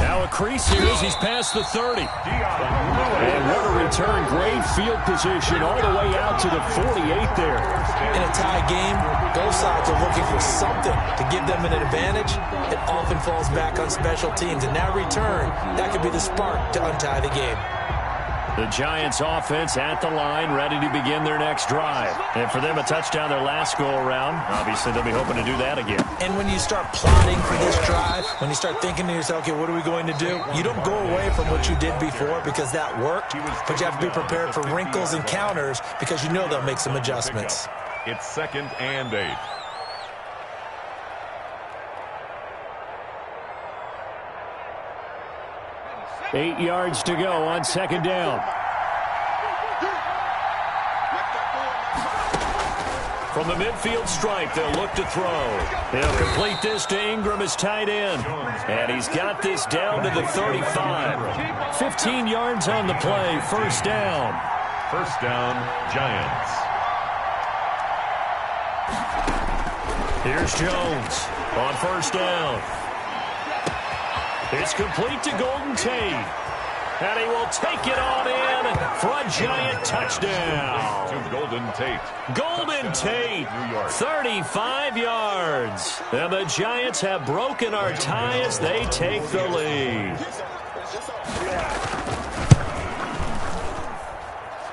Now a crease here as he's past the 30. And what a return. Great field position all the way out to the 48 there. In a tie game, both sides are looking for something to give them an advantage. It often falls back on special teams. And that return, that could be the spark to untie the game. The Giants offense at the line, ready to begin their next drive. And for them, a touchdown their last go-around. Obviously, they'll be hoping to do that again. And when you start plotting for this drive, when you start thinking to yourself, okay, what are we going to do? You don't go away from what you did before because that worked, but you have to be prepared for wrinkles and counters because you know they'll make some adjustments. It's 2nd and 8. Eight yards to go on 2nd down. From the midfield stripe, they'll look to throw. They'll complete this to Ingram as tight end. And he's got this down to the 35. 15 yards on the play, 1st down. 1st down, Giants. Here's Jones on 1st down. It's complete to Golden Tate. And he will take it on in for a Giant touchdown. To Golden Tate. Golden Tate, 35 yards. And the Giants have broken our tie as they take the lead.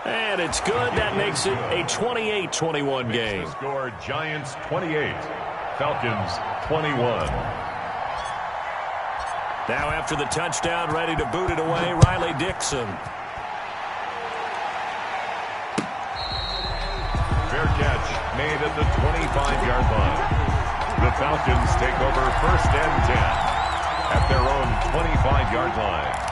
And it's good. That makes it a 28-21 game. Score Giants 28, Falcons 21. Now after the touchdown, ready to boot it away, Riley Dixon. Fair catch made at the 25-yard line. The Falcons take over 1st and 10 at their own 25-yard line.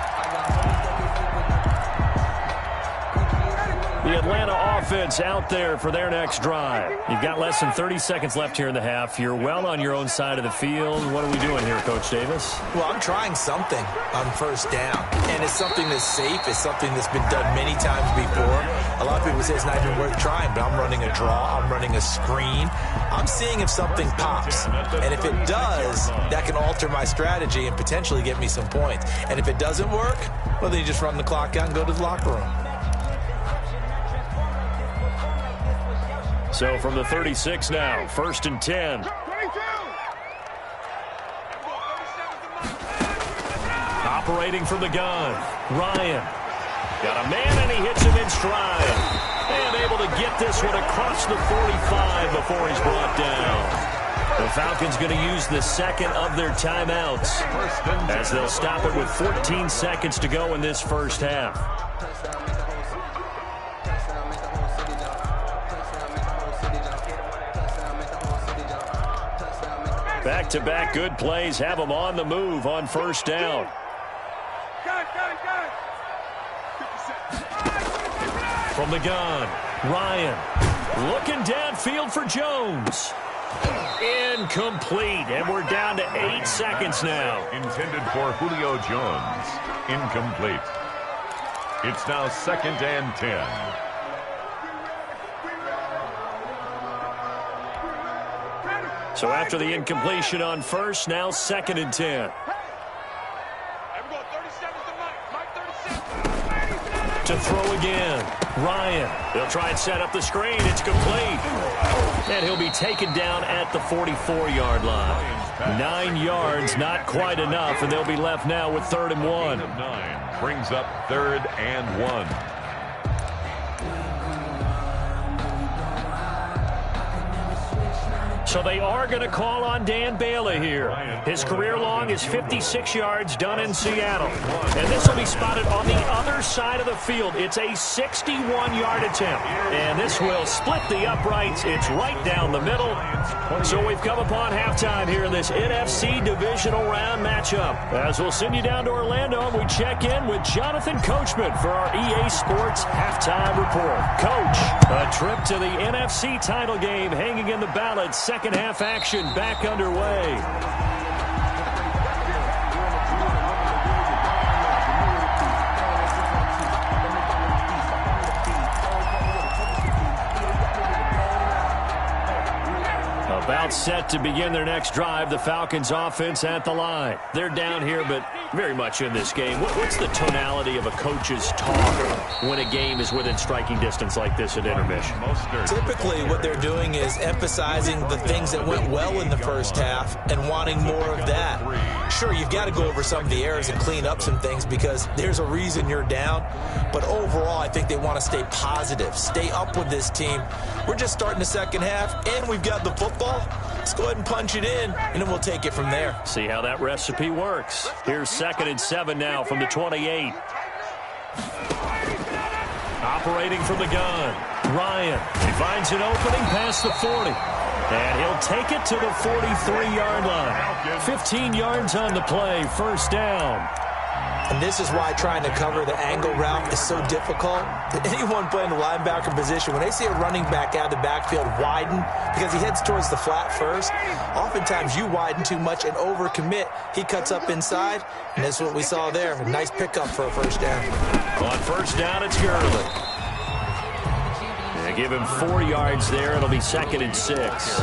The Atlanta offense out there for their next drive. You've got less than 30 seconds left here in the half. You're well on your own side of the field. What are we doing here, Coach Davis? Well, I'm trying something on 1st down. And it's something that's safe. It's something that's been done many times before. A lot of people say it's not even worth trying, but I'm running a draw. I'm running a screen. I'm seeing if something pops. And if it does, that can alter my strategy and potentially get me some points. And if it doesn't work, well, then you just run the clock out and go to the locker room. So from the 36 now, 1st and 10. Operating from the gun, Ryan. Got a man and he hits him in stride. And able to get this one across the 45 before he's brought down. The Falcons going to use the 2nd of their timeouts as they'll stop it with 14 seconds to go in this 1st half. Back-to-back good plays have them on the move on 1st down. From the gun, Ryan looking downfield for Jones. Incomplete, and we're down to 8 seconds now. Intended for Julio Jones. Incomplete. It's now 2nd and 10. So after the incompletion on 1st, now 2nd and 10. To throw again, Ryan. They'll try and set up the screen. It's complete. And he'll be taken down at the 44-yard line. 9 yards, not quite enough, and they'll be left now with 3rd and 1. 9 brings up 3rd and 1. So they are going to call on Dan Bailey here. His career long is 56 yards done in Seattle. And this will be spotted on the other side of the field. It's a 61-yard attempt. And this will split the uprights. It's right down the middle. So we've come upon halftime here in this NFC Divisional Round matchup. As we'll send you down to Orlando, and we check in with Jonathan Coachman for our EA Sports Halftime Report. Coach, a trip to the NFC title game hanging in the balance. Second half action back underway. About set to begin their next drive. The Falcons offense at the line. They're down here, but very much in this game. What's the tonality of a coach's talk when a game is within striking distance like this at intermission? Typically, what they're doing is emphasizing the things that went well in the first half and wanting more of that. Sure, you've got to go over some of the errors and clean up some things because there's a reason you're down. But overall, I think they want to stay positive, stay up with this team. We're just starting the second half, and we've got the football. Let's go ahead and punch it in, and then we'll take it from there. See how that recipe works. Here's 2nd and 7 now from the 28. Operating from the gun, Ryan. He finds an opening past the 40. And he'll take it to the 43-yard line. 15 yards on the play, first down. And this is why trying to cover the angle route is so difficult. Anyone playing the linebacker position, when they see a running back out of the backfield widen because he heads towards the flat first, oftentimes you widen too much and overcommit. He cuts up inside, and that's what we saw there. A nice pickup for a first down. On first down, it's Gurley. They give him 4 yards there. It'll be 2nd and 6.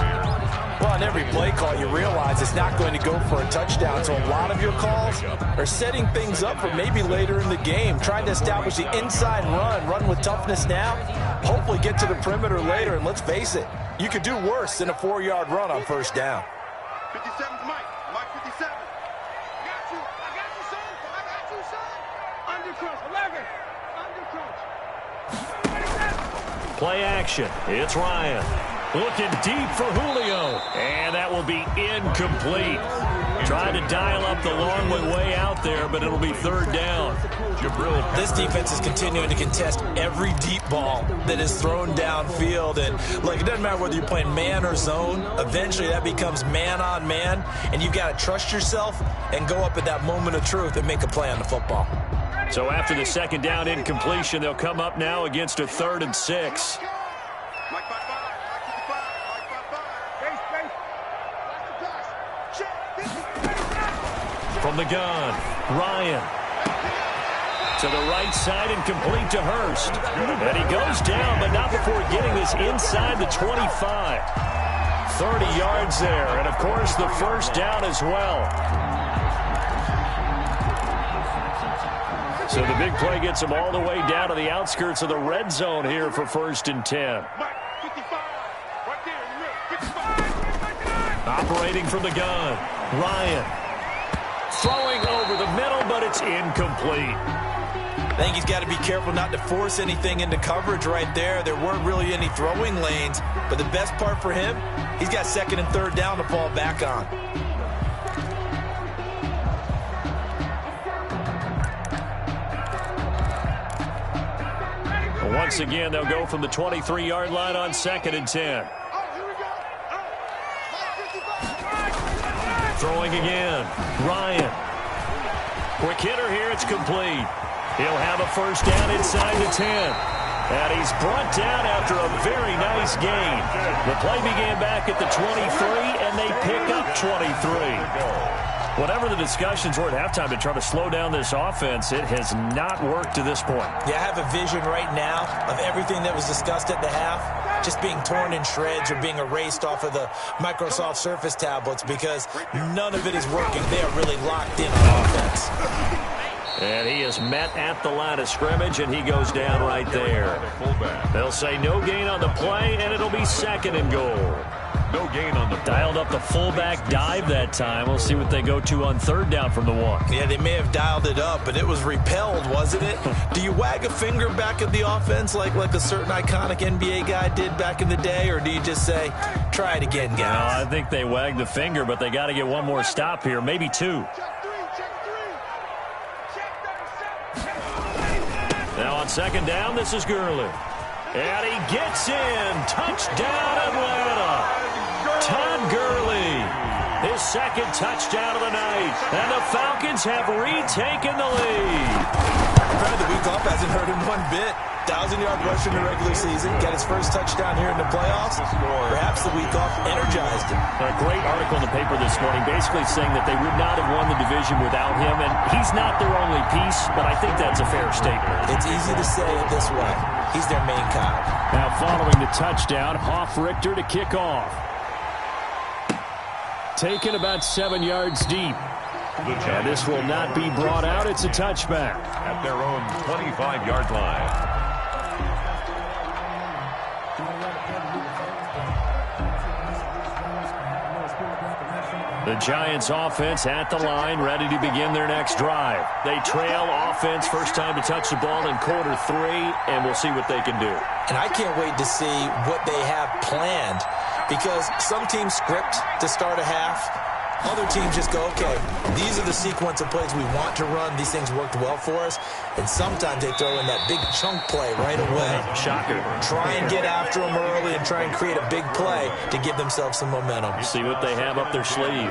Well, on every play call, you realize it's not going to go for a touchdown. So a lot of your calls are setting things up for maybe later in the game, trying to establish the inside run with toughness now, hopefully get to the perimeter later. And let's face it, you could do worse than a 4-yard run on first down. 57's Mike. Mike 57. I got you, son. Under crunch. 11. Under crunch. Play action. It's Ryan. Looking deep for Julio. And that will be incomplete. Trying to dial up the long way out there, but it'll be 3rd down. This defense is continuing to contest every deep ball that is thrown downfield. And, look, it doesn't matter whether you're playing man or zone. Eventually that becomes man on man. And you've got to trust yourself and go up at that moment of truth and make a play on the football. So after the 2nd down incompletion, they'll come up now against a 3rd and 6. From the gun, Ryan. To the right side and complete to Hurst. And he goes down, but not before getting this inside the 25. 30 yards there, and of course the first down as well. So the big play gets him all the way down to the outskirts of the red zone here for 1st and 10. Operating from the gun, Ryan. Throwing over the middle, but it's incomplete. I think he's got to be careful not to force anything into coverage right there. There weren't really any throwing lanes, but the best part for him, he's got 2nd and 3rd down to fall back on. Once again, they'll go from the 23-yard line on 2nd and 10. Throwing again, Ryan. Quick hitter here, it's complete. He'll have a first down inside the 10. And he's brought down after a very nice gain. The play began back at the 23, and they pick up 23. Whatever the discussions were at halftime to try to slow down this offense, it has not worked to this point. Yeah, I have a vision right now of everything that was discussed at the half just being torn in shreds or being erased off of the Microsoft Surface tablets because none of it is working. They are really locked in on offense. And he is met at the line of scrimmage, and he goes down right there. They'll say no gain on the play, and it'll be 2nd and goal. No gain on the dialed up the fullback dive that time. We'll see what they go to on 3rd down from the 1. Yeah, they may have dialed it up, but it was repelled, wasn't it? Do you wag a finger back at the offense like a certain iconic NBA guy did back in the day, or do you just say, try it again, guys? No, I think they wag the finger, but they got to get one more stop here, maybe 2. Now on 2nd down, this is Gurley. And he gets in. Touchdown, Atlanta. Todd Gurley, his 2nd touchdown of the night. And the Falcons have retaken the lead. The week off hasn't hurt him one bit. 1,000-yard rush in the regular season. Got his first touchdown here in the playoffs. Perhaps the week off energized him. A great article in the paper this morning basically saying that they would not have won the division without him. And he's not their only piece, but I think that's a fair statement. It's easy to say it this way. He's their main cog. Now following the touchdown, Hoff-Richter to kick off. Taken about 7 yards deep. And this will not be brought out. It's a touchback. At their own 25-yard line. The Giants offense at the line, ready to begin their next drive. They trail offense, first time to touch the ball in quarter 3, and we'll see what they can do. And I can't wait to see what they have planned, because some teams script to start a half. Other teams just go, okay, these are the sequence of plays we want to run. These things worked well for us. And sometimes they throw in that big chunk play right away. Shocker. Try and get after them early and try and create a big play to give themselves some momentum. See what they have up their sleeve.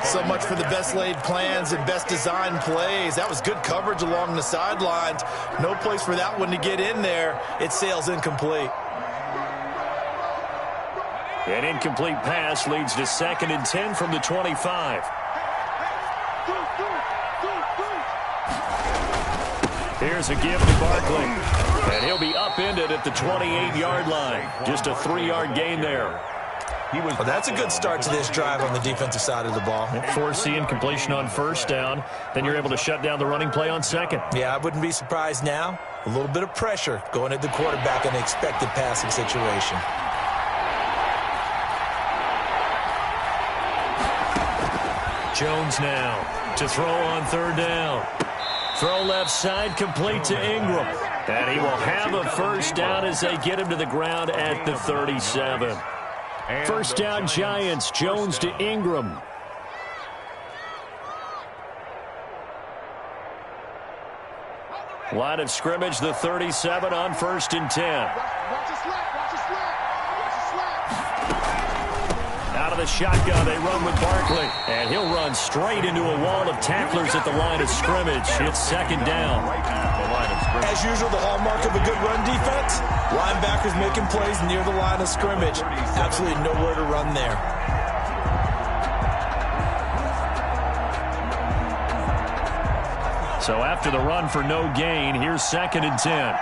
So much for the best laid plans and best designed plays. That was good coverage along the sidelines. No place for that one to get in there. It sails incomplete. An incomplete pass leads to 2nd and 10 from the 25. Here's a give to Barkley. And he'll be upended at the 28-yard line. Just a 3-yard gain there. Well, that's a good start to this drive on the defensive side of the ball. Forcing completion on first down. Then you're able to shut down the running play on second. Yeah, I wouldn't be surprised now. A little bit of pressure going at the quarterback in an expected passing situation. Jones now to throw on 3rd down. Throw left side, complete to Ingram. And he will have a first down as they get him to the ground at the 37. First down Giants, Jones to Ingram. Line of scrimmage, the 37 on 1st and 10. Out of the shotgun, they run with Barkley. And he'll run straight into a wall of tacklers at the line of scrimmage. It's 2nd down. As usual, the hallmark of a good run defense, linebackers making plays near the line of scrimmage. Absolutely nowhere to run there. So after the run for no gain, here's 2nd and 10.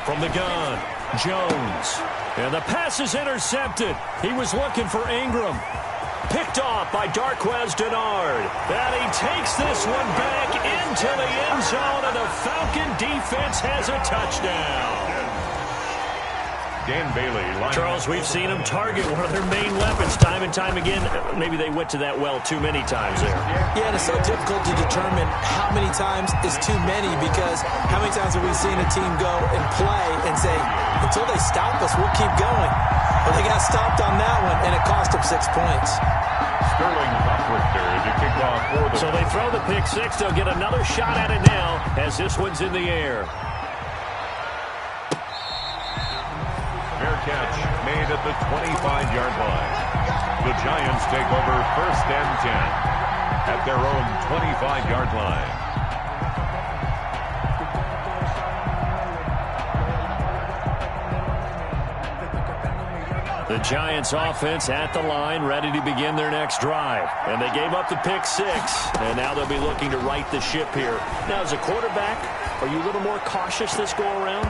From the gun, Jones. And the pass is intercepted. He was looking for Ingram. Picked off by Darquez Dennard. And he takes this one back into the end zone, and the Falcon defense has a touchdown. Dan Bailey. Charles, we've seen them target one of their main weapons time and time again. Maybe they went to that well too many times there. Yeah, and it's so difficult to determine how many times is too many, because how many times have we seen a team go and play and say, until they stop us, we'll keep going. Well, they got stopped on that one, and it cost them 6 points. Sterling Bucklister to kick off for the... So they throw the pick six. They'll get another shot at it now as this one's in the air. Fair catch made at the 25-yard line. The Giants take over 1st and 10 at their own 25-yard line. The Giants offense at the line, ready to begin their next drive. And they gave up the pick six, and now they'll be looking to right the ship here. Now, as a quarterback, are you a little more cautious this go-around?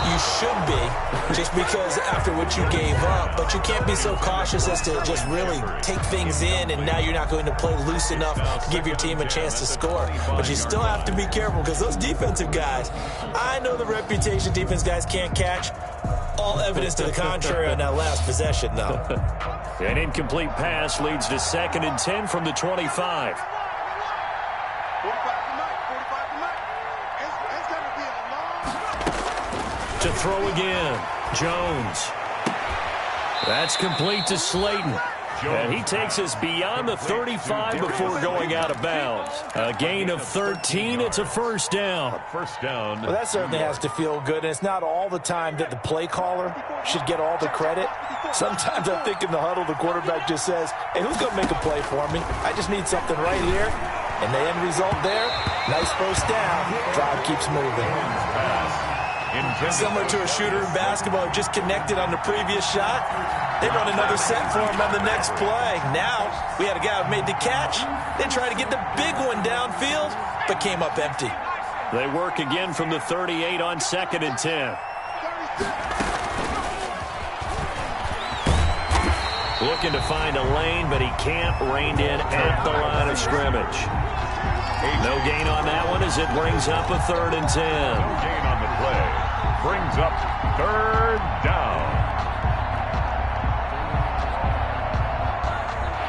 You should be, just because after what you gave up, but you can't be so cautious as to just really take things in, and now you're not going to play loose enough to give your team a chance to score. But you still have to be careful, because those defensive guys, I know the reputation defense guys can't catch. All evidence to the contrary on that last possession, though. An incomplete pass leads to 2nd and 10 from the 25. To throw again, Jones. That's complete to Slayton. And he takes us beyond the 35 before going out of bounds. A gain of 13. It's a first down. First down. Well, that certainly has to feel good, and it's not all the time that the play caller should get all the credit. Sometimes I think in the huddle, the quarterback just says, hey, who's going to make a play for me? I just need something right here. And the end result there, nice first down. Drive keeps moving. Similar to a shooter in basketball who just connected on the previous shot. They run another set for him on the next play. Now, we had a guy who made the catch. They tried to get the big one downfield, but came up empty. They work again from the 38 on 2nd and 10. Looking to find a lane, but he can't. Reined in at the line of scrimmage. No gain on that one as it brings up a 3rd and 10. No gain on the play. Brings up 3rd down.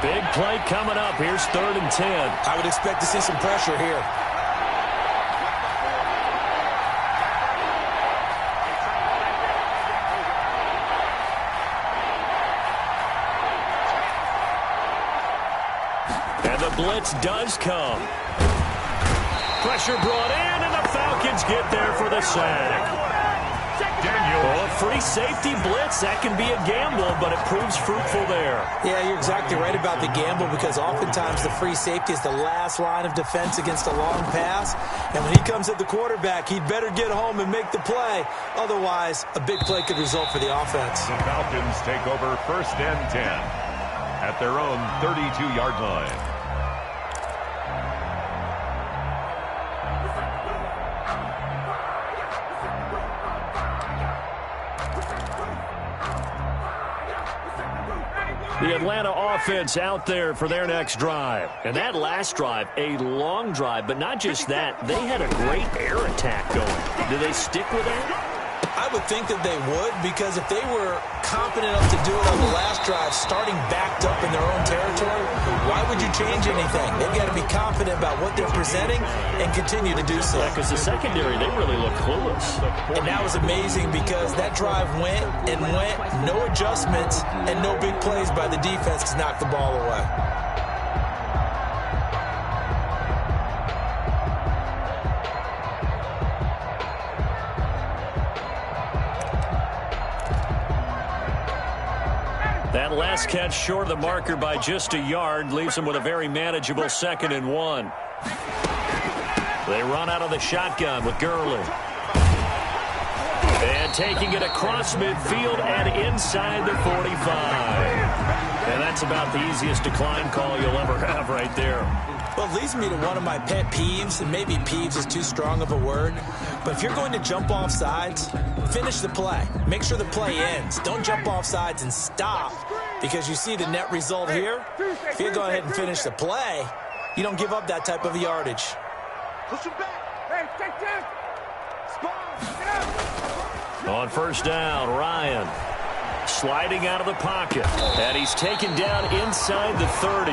Big play coming up. Here's 3rd and 10. I would expect to see some pressure here. And the blitz does come. Pressure brought in, and the Falcons get there for the sack. Oh, a free safety blitz, that can be a gamble, but it proves fruitful there. Yeah, you're exactly right about the gamble because oftentimes the free safety is the last line of defense against a long pass. And when he comes at the quarterback, he'd better get home and make the play. Otherwise, a big play could result for the offense. The Falcons take over 1st and 10 at their own 32-yard line. The Atlanta offense out there for their next drive. And that last drive, a long drive, but not just that. They had a great air attack going. Do they stick with that? I would think that they would because if they were confident enough to do it on the last drive, starting backed up in their own territory, why would you change anything? They've got to be confident about what they're presenting and continue to do so. Yeah, because the secondary, they really look clueless. And that was amazing because that drive went and went, no adjustments, and no big plays by the defense to knock the ball away. That last catch short of the marker by just a yard leaves them with a very manageable 2nd and 1. They run out of the shotgun with Gurley. And taking it across midfield and inside the 45. And that's about the easiest decline call you'll ever have right there. Well, it leads me to one of my pet peeves, and maybe peeves is too strong of a word, but if you're going to jump off sides, finish the play. Make sure the play ends. Don't jump off sides and stop because you see the net result here. If you go ahead and finish the play, you don't give up that type of yardage. Push him back. Hey, take that. Spawn, get out. On 1st down, Ryan sliding out of the pocket. And he's taken down inside the 30.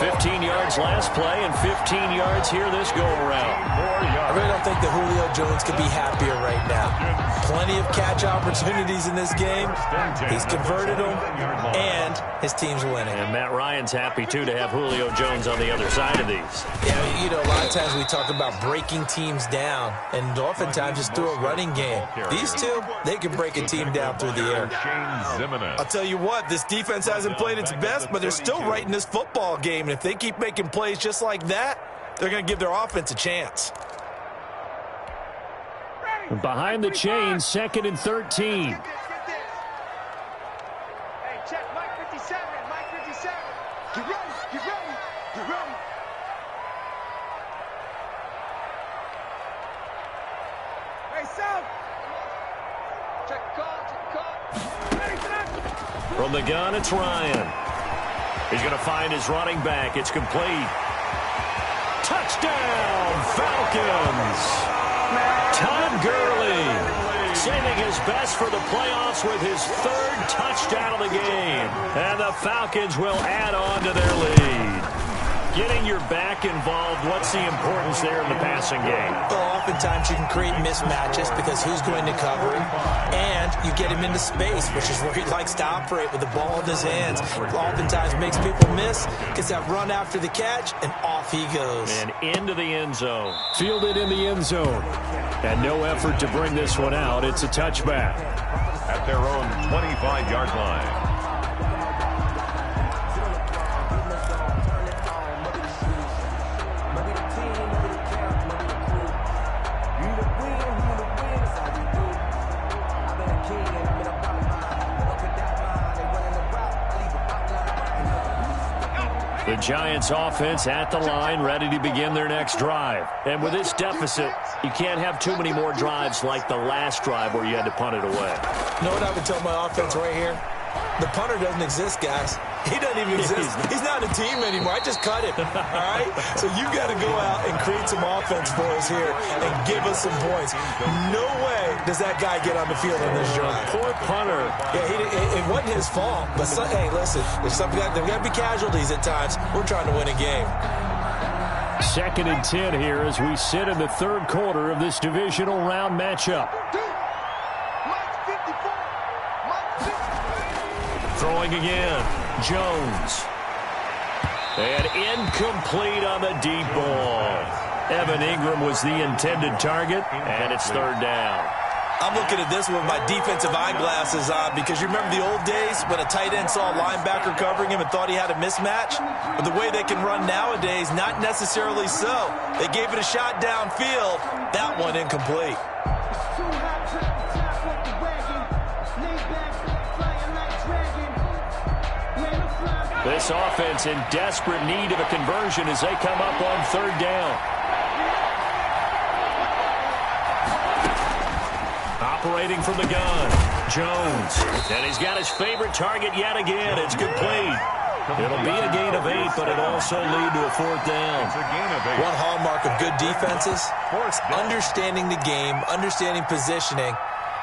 15 yards last play and 15 yards here this go-around. I really don't think that Julio Jones could be happier right now. Plenty of catch opportunities in this game. He's converted them, and his team's winning. And Matt Ryan's happy, too, to have Julio Jones on the other side of these. Yeah, you know, a lot of times we talk about breaking teams down, and oftentimes it's through a running game. These two, they can break a team down through the air. I'll tell you what, this defense hasn't played its best, but they're still right in this football game. And if they keep making plays just like that, they're going to give their offense a chance. Behind the chains, 2nd and 13. Hey, check Mike 57. Mike 57. Get ready. Get ready. Get ready. Hey, South. Check call. Check call. Ready for that? From the gun, it's Ryan. He's going to find his running back. It's complete. Touchdown, Falcons! Todd Gurley saving his best for the playoffs with his 3rd touchdown of the game. And the Falcons will add on to their lead. Getting your back involved, what's the importance there in the passing game? Well, oftentimes you can create mismatches because who's going to cover him, and you get him into space, which is where he likes to operate with the ball in his hands. Oftentimes makes people miss, gets that run after the catch, and off he goes. And into the end zone. Fielded in the end zone. And no effort to bring this one out. It's a touchback. At their own 25-yard line. The Giants offense at the line, ready to begin their next drive. And with this deficit, you can't have too many more drives like the last drive where you had to punt it away. You know what I would tell my offense right here? The punter doesn't exist, guys. He doesn't even exist. He's not a team anymore. I just cut him, all right? So you got to go out and create some offense for us here and give us some points. No way does that guy get on the field on this drive. Poor punter. Yeah, it wasn't his fault. But, hey, listen, there's got to be casualties at times. We're trying to win a game. 2nd and 10 here as we sit in the 3rd quarter of this divisional round matchup. Throwing again, Jones. And incomplete on the deep ball. Evan Ingram was the intended target, and it's 3rd down. I'm looking at this with my defensive eyeglasses on because you remember the old days when a tight end saw a linebacker covering him and thought he had a mismatch? But the way they can run nowadays, not necessarily so. They gave it a shot downfield. That one incomplete. This offense in desperate need of a conversion as they come up on 3rd down. Operating from the gun, Jones. And he's got his favorite target yet again. It's complete. It'll be a gain of 8, but it'll also lead to a 4th down. One hallmark of good defenses is understanding the game, understanding positioning,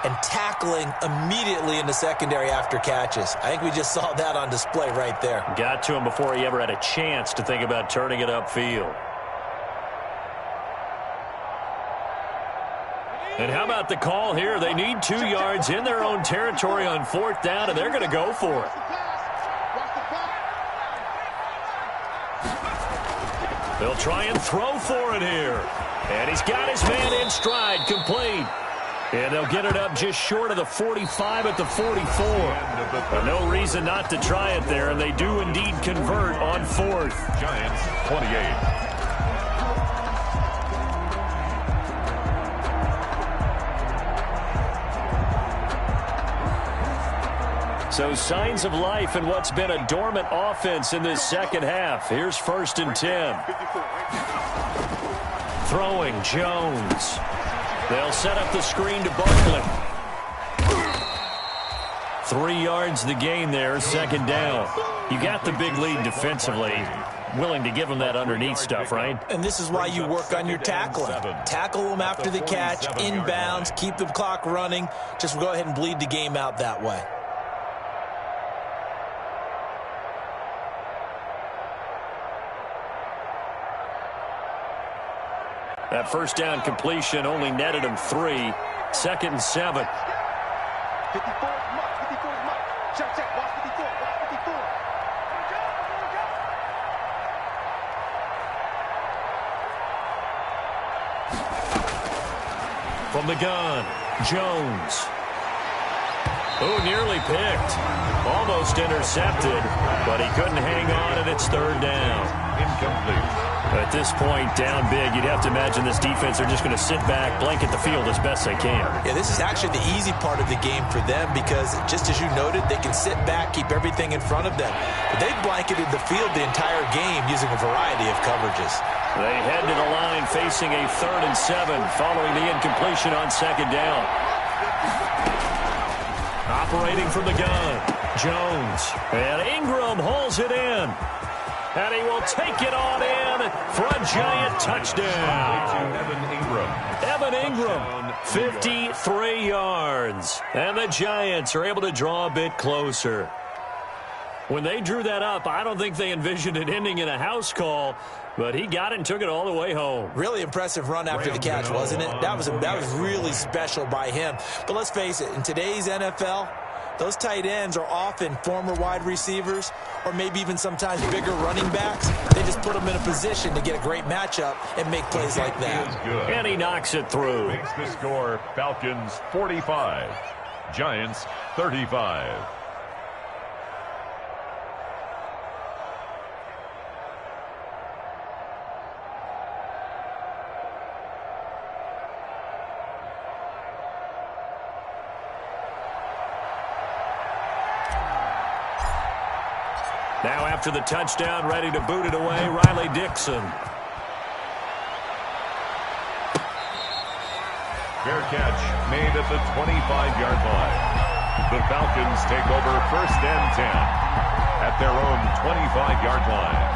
and tackling immediately in the secondary after catches. I think we just saw that on display right there. Got to him before he ever had a chance to think about turning it upfield. And how about the call here? They need 2 yards in their own territory on 4th down, and they're going to go for it. They'll try and throw for it here. And he's got his man in stride, complete. And they'll get it up just short of the 45 at the 44. No reason not to try it there, and they do indeed convert on 4th. Giants 28. So signs of life in what's been a dormant offense in this 2nd half. Here's 1st and 10. Throwing, Jones. They'll set up the screen to Barkley. 3 yards the gain there, 2nd down. You got the big lead defensively. Willing to give them that underneath stuff, right? And this is why you work on your tackling. Tackle them after the catch, inbounds, keep the clock running. Just go ahead and bleed the game out that way. That 1st down completion only netted him 3. 2nd and 7. 54 mark, 54 mark. Check, watch 54, watch 54. From the gun, Jones. Oh, nearly picked. Almost intercepted, but he couldn't hang on, and it's 3rd down. Incomplete. At this point, down big, you'd have to imagine this defense are just going to sit back, blanket the field as best they can. Yeah, this is actually the easy part of the game for them because, just as you noted, they can sit back, keep everything in front of them. But they've blanketed the field the entire game using a variety of coverages. They head to the line facing a 3rd and 7 following the incompletion on 2nd down. Operating from the gun, Jones. And Ingram hauls it in. And he will take it on in for a Giant touchdown. Evan Ingram, 53 yards. And the Giants are able to draw a bit closer. When they drew that up, I don't think they envisioned it ending in a house call, but he got it and took it all the way home. Really impressive run after the catch, wasn't it? That was really special by him. But let's face it, in today's NFL, those tight ends are often former wide receivers or maybe even sometimes bigger running backs. They just put them in a position to get a great matchup and make plays like that. And he knocks it through. Makes the score Falcons 45, Giants 35. Now after the touchdown, ready to boot it away, Riley Dixon. Fair catch made at the 25-yard line. The Falcons take over 1st and 10 at their own 25-yard line.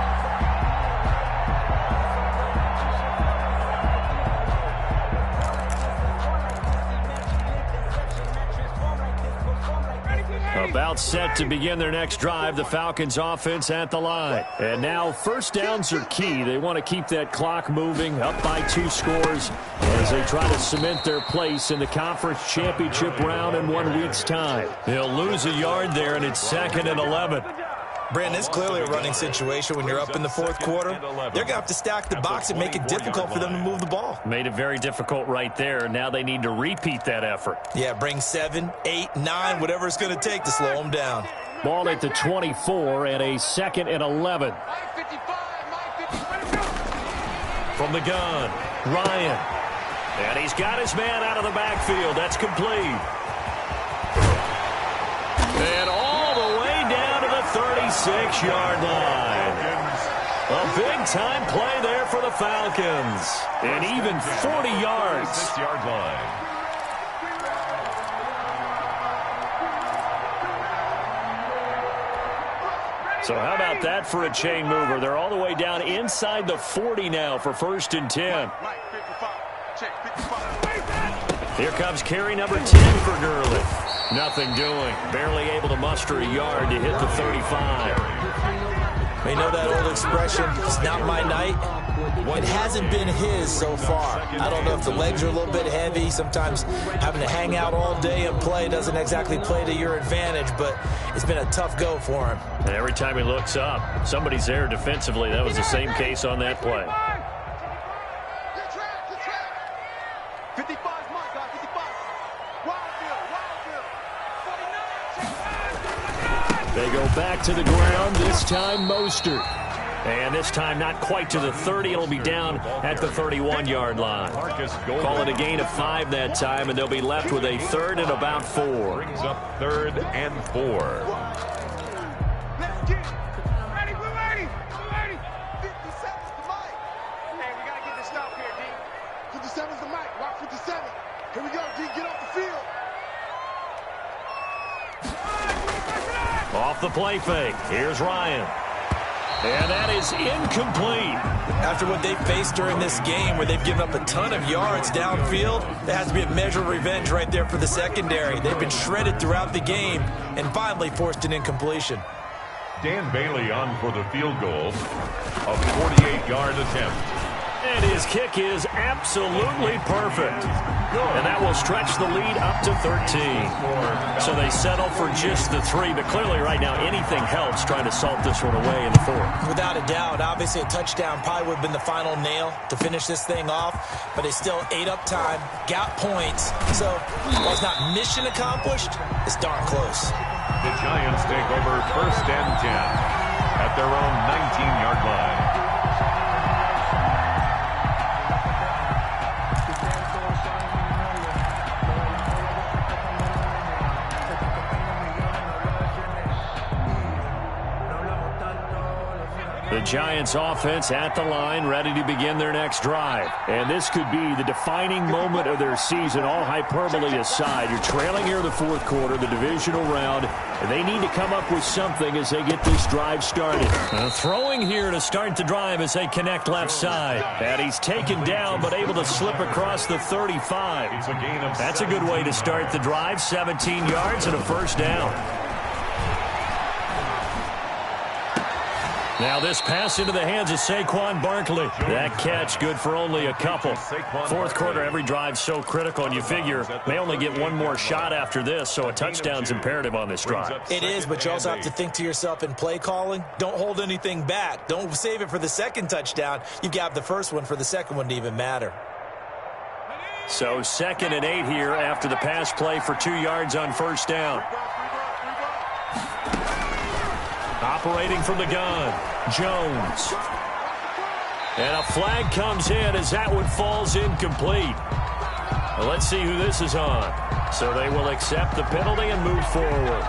About set to begin their next drive, the Falcons offense at the line. And now first downs are key. They want to keep that clock moving, up by 2 scores as they try to cement their place in the conference championship round in 1 week's time. They'll lose a yard there, and it's 2nd and 11. Brandon, it's clearly a running situation when you're up in the 4th quarter. They're going to have to stack the box and make it difficult for them to move the ball. Made it very difficult right there. Now they need to repeat that effort. Yeah, bring 7, 8, 9, whatever it's going to take to slow them down. Ball at the 24 and a 2nd and 11. From the gun, Ryan. And he's got his man out of the backfield. That's complete. And all the way down to the 36-yard line. A big-time play there for the Falcons. And even 40 yards. 6-yard line. So how about that for a chain mover? They're all the way down inside the 40 now for 1st and 10. Here comes carry number 10 for Gurley. Nothing doing. Barely able to muster a yard to hit the 35. You know that old expression, it's not my night? It hasn't been his so far. I don't know if the legs are a little bit heavy. Sometimes having to hang out all day and play doesn't exactly play to your advantage, but it's been a tough go for him. And every time he looks up, somebody's there defensively. That was the same case on that play. 55 is mine, guys. 55. Wild field. They go back to the ground, this time Mostert. And this time not quite to the 30. It'll be down at the 31-yard line. Call it a gain of 5 that time, and they'll be left with a 3rd and about 4. Brings up 3rd and 4. Let's get it. Ready, we're ready. We're ready. 57's the mic. Hey, we got to get this stop here, D. 57's the mic. Rock 57. Here we go, D. Get off the field. Off the play fake. Here's Ryan. And that is incomplete. After what they've faced during this game where they've given up a ton of yards downfield, there has to be a measure of revenge right there for the secondary. They've been shredded throughout the game and finally forced an incompletion. Dan Bailey on for the field goal. A 48-yard attempt. And his kick is absolutely perfect. And that will stretch the lead up to 13. So they settle for just the 3, but clearly right now anything helps trying to salt this one away in the 4th. Without a doubt, obviously a touchdown probably would have been the final nail to finish this thing off, but they still ate up time, got points. So while it's not mission accomplished, it's darn close. The Giants take over 1st and 10 at their own 19-yard line. The Giants offense at the line, ready to begin their next drive. And this could be the defining moment of their season, all hyperbole aside. You're trailing here in the 4th quarter, the divisional round, and they need to come up with something as they get this drive started. Throwing here to start the drive as they connect left side. And he's taken down but able to slip across the 35. That's a good way to start the drive, 17 yards and a 1st down. Now this pass into the hands of Saquon Barkley. That catch good for only a couple. 4th quarter, every drive so critical, and you figure they only get one more shot after this, so a touchdown's imperative on this drive. It is, but you also have to think to yourself in play calling, don't hold anything back. Don't save it for the 2nd touchdown. You've got the 1st one for the 2nd one to even matter. So 2nd and 8 here after the pass play for 2 yards on 1st down. Operating from the gun, Jones. And a flag comes in as that one falls incomplete. Well, let's see who this is on. So they will accept the penalty and move forward.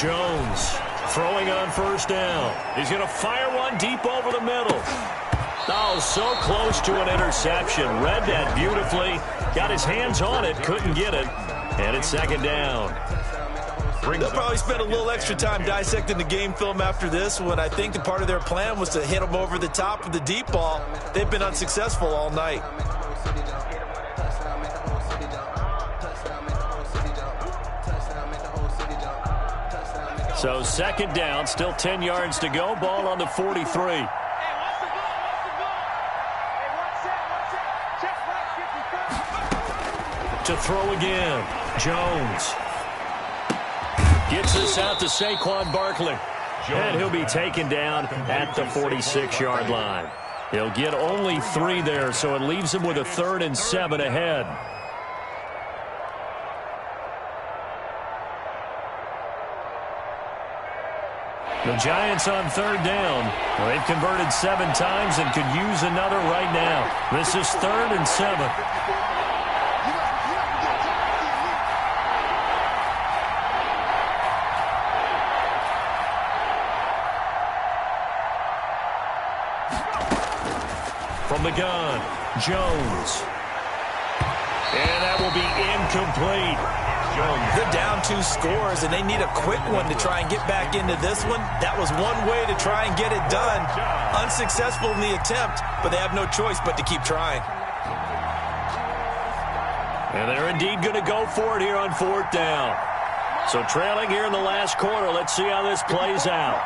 Jones throwing on first down. He's going to fire one deep over the middle. Oh, so close to an interception. Read that beautifully. Got his hands on it, couldn't get it. And it's second down. They'll probably spend a little extra time dissecting the game film after this one. I think the part of their plan was to hit them over the top of the deep ball. They've been unsuccessful all night. So second down, still 10 yards to go. Ball on the 43. To throw again, Jones. Gets this out to Saquon Barkley. And he'll be taken down at the 46-yard line. He'll get only 3 there, so it leaves him with a 3rd and 7 ahead. The Giants on 3rd down. They've converted 7 times and could use another right now. This is 3rd and 7. From the gun, Jones. And that will be incomplete. They're down 2 scores, and they need a quick one to try and get back into this one. That was one way to try and get it done. Unsuccessful in the attempt, but they have no choice but to keep trying. And they're indeed going to go for it here on 4th down. So trailing here in the last quarter, let's see how this plays out.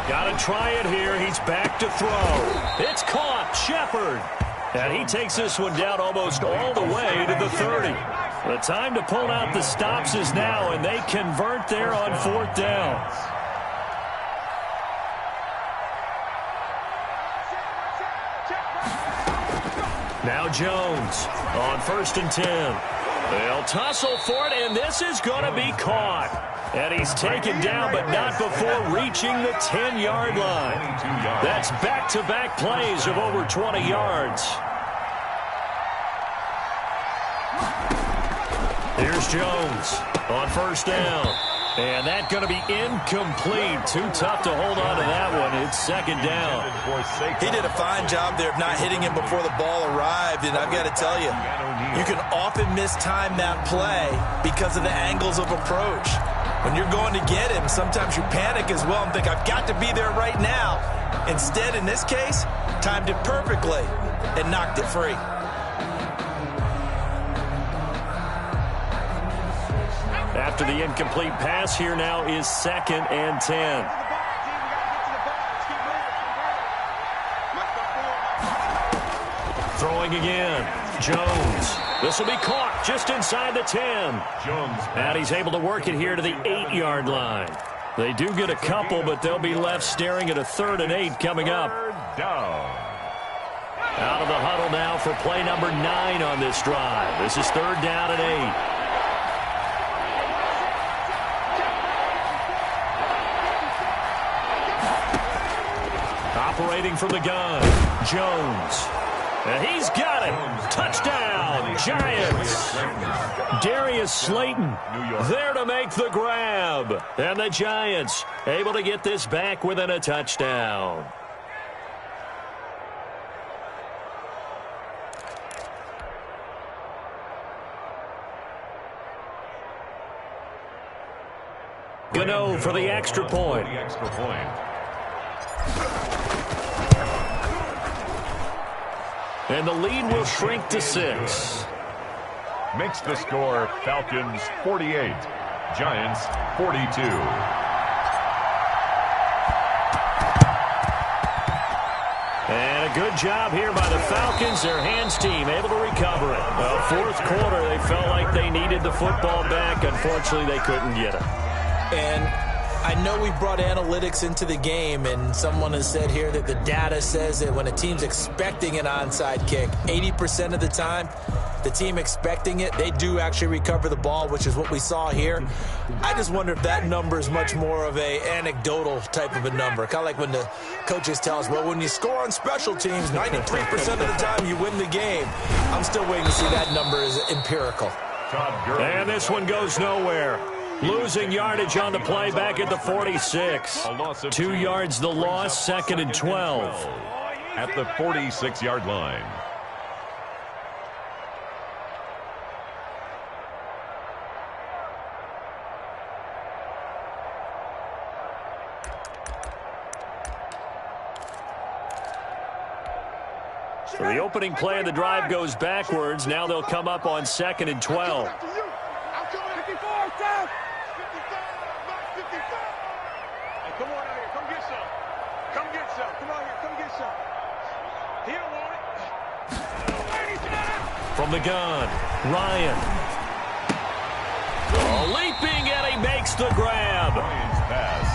Got to try it here. He's back to throw. It's caught. Shepard. And he takes this one down almost all the way to the 30. The time to pull out the stops is now, and they convert there on 4th down. Now Jones on 1st and 10. They'll tussle for it, and this is going to be caught. And he's taken down, but not before reaching the 10-yard line. That's back-to-back plays of over 20 yards. Here's Jones on 1st down. And that's going to be incomplete. Too tough to hold on to that one. It's 2nd down. He did a fine job there of not hitting him before the ball arrived. And I've got to tell you, you can often mistime that play because of the angles of approach. When you're going to get him, sometimes you panic as well and think, I've got to be there right now. Instead, in this case, timed it perfectly and knocked it free. After the incomplete pass, here now is 2nd and 10. Throwing again. Jones. This will be caught just inside the 10. Jones. And he's able to work it here to the 8-yard line. They do get a couple, but they'll be left staring at a 3rd and 8 coming up. Down. Out of the huddle now for play number 9 on this drive. This is 3rd down and 8. Operating from the gun, Jones. And he's got it. Touchdown, Giants. Darius Slayton there to make the grab. And the Giants able to get this back within a touchdown. Gano for the extra point. And the lead will shrink to 6. Makes the score Falcons 48, Giants 42. And a good job here by the Falcons. Their hands team able to recover it. Well, 4th quarter, they felt like they needed the football back. Unfortunately, they couldn't get it. And I know we brought analytics into the game, and someone has said here that the data says that when a team's expecting an onside kick, 80% of the time, the team expecting it, they do actually recover the ball, which is what we saw here. I just wonder if that number is much more of a anecdotal type of a number. Kind of like when the coaches tell us, well, when you score on special teams, 93% of the time you win the game. I'm still waiting to see that number is empirical. And this one goes nowhere. Losing yardage on the play back at the 46. 2 yards the loss, 2nd and 12. At the 46-yard line. So the opening play of the drive goes backwards. Now they'll come up on 2nd and 12. Come on out here. Come get some. Come get some. Come on here. Come get some. He don't want it. From the gun, Ryan. Leaping, and he makes the grab.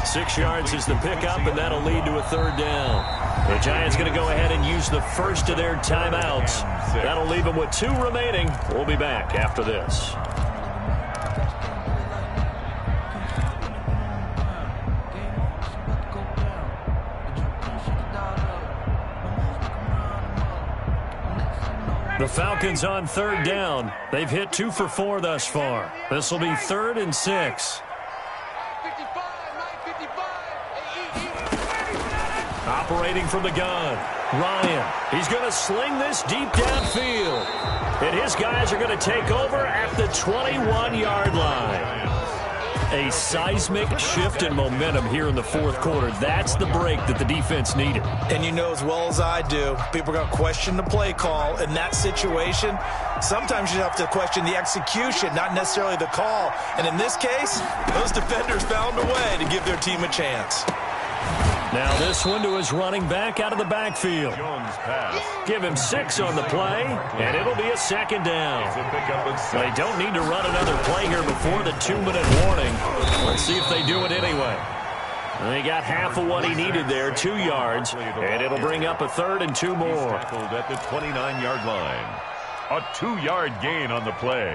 6 yards is the pickup, and that'll lead to a 3rd down. The Giants going to go ahead and use the first of their timeouts. That'll leave them with 2 remaining. We'll be back after this. The Falcons on 3rd down. They've hit 2 for 4 thus far. This will be 3rd and 6. Operating from the gun, Ryan. He's going to sling this deep downfield. And his guys are going to take over at the 21-yard line. A seismic shift in momentum here in the 4th quarter. That's the break that the defense needed. And you know as well as I do, people are going to question the play call in that situation. Sometimes you have to question the execution, not necessarily the call. And in this case, those defenders found a way to give their team a chance. Now this one to his running back out of the backfield. Give him 6 on the play, and it'll be a 2nd down. They don't need to run another play here before the 2-minute warning. Let's see if they do it anyway. They got half of what he needed there, 2 yards, and it'll bring up a 3rd and 2 more. At the 29-yard line. A 2-yard gain on the play.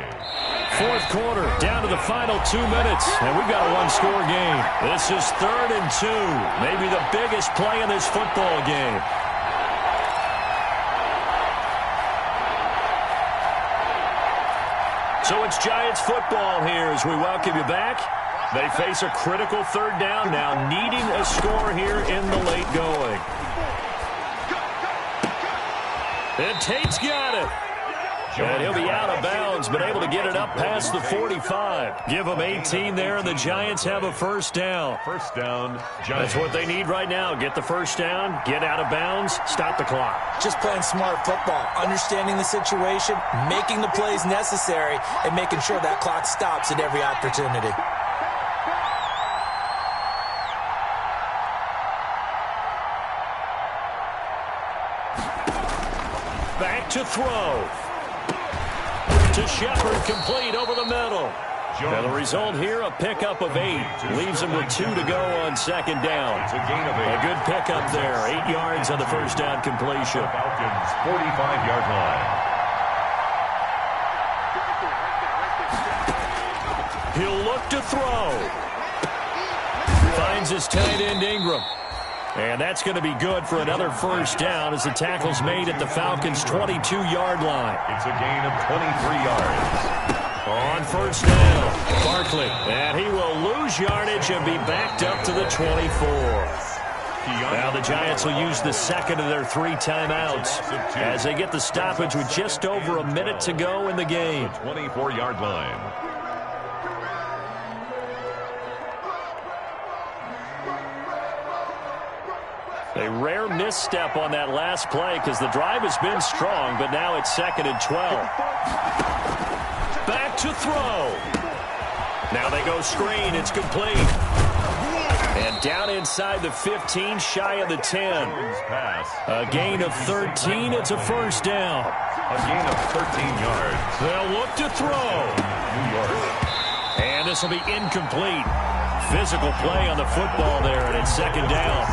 4th quarter, down to the final 2 minutes, and we've got a 1-score game. This is 3rd and 2, maybe the biggest play in this football game. So it's Giants football here as we welcome you back. They face a critical 3rd down now, needing a score here in the late going. And Tate's got it. And he'll be out of bounds, but able to get it up past the 45. Give them 18 there, and the Giants have a 1st down. 1st down, Giants. That's what they need right now. Get the 1st down, get out of bounds, stop the clock. Just playing smart football, understanding the situation, making the plays necessary, and making sure that clock stops at every opportunity. Back to throw. To Shepard, complete over the middle. And the result here, a pickup of 8. Leaves him with 2 to go on 2nd down. It's a gain of 8. A good pickup there. 8 yards on the 1st down completion. Falcons, 45-yard line. He'll look to throw. Finds his tight end, Ingram. And that's going to be good for another 1st down as the tackle's made at the Falcons' 22-yard line. It's a gain of 23 yards. On 1st down, Barkley. And he will lose yardage and be backed up to the 24. Now the Giants will use the 2nd of their 3 timeouts as they get the stoppage with just over a minute to go in the game. 24-yard line. A rare misstep on that last play because the drive has been strong, but now it's 2nd and 12. Back to throw. Now they go screen. It's complete. And down inside the 15, shy of the 10. A gain of 13. It's a 1st down. A gain of 13 yards. They'll look to throw. New York. And this will be incomplete. Physical play on the football there, and it's 2nd down.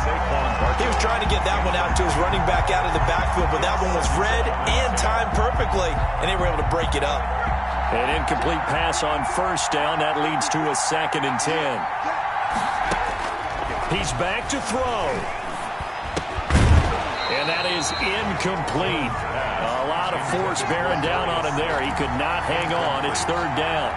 He was trying to get that one out to his running back out of the backfield, but that one was read and timed perfectly, and they were able to break it up. An incomplete pass on 1st down. That leads to a 2nd and 10. He's back to throw. And that is is incomplete. A lot of force bearing down on him there. He could not hang on. It's third down.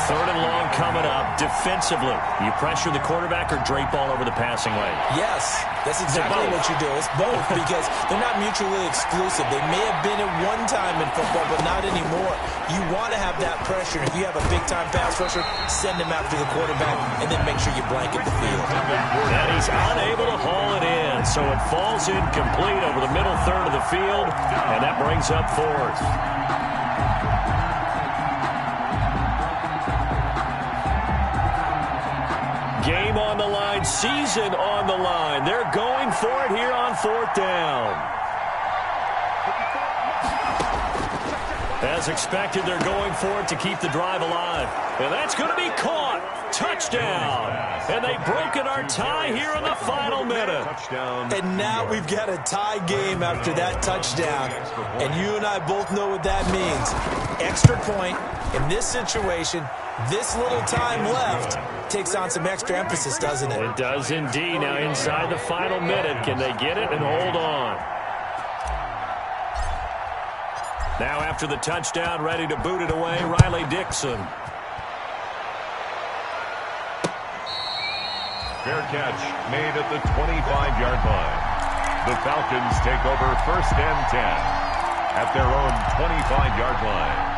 Third and long coming up. Defensively, you pressure the quarterback or drape all over the passing lane? Yes, that's exactly what you do. It's both because they're not mutually exclusive. They may have been at one time in football, but not anymore. You want to have that pressure. If you have a big-time pass rusher, send him after the quarterback, and then make sure you blanket the field. And he's unable to haul it in, so it falls incomplete over the middle third of the field, and that brings up fourth. Game on the line, season on the line. They're going for it here on fourth down. As expected, they're going for it to keep the drive alive. And that's going to be caught. Touchdown. And they've broken our tie here in the final minute. And now we've got a tie game after that touchdown. And you and I both know what that means. Extra point in this situation, this little time left, takes on some extra emphasis, doesn't it? It does indeed. Now inside the final minute, can they get it and hold on? Now after the touchdown, ready to boot it away, Riley Dixon. Fair catch made at the 25-yard line. The Falcons take over first and 10 at their own 25-yard line.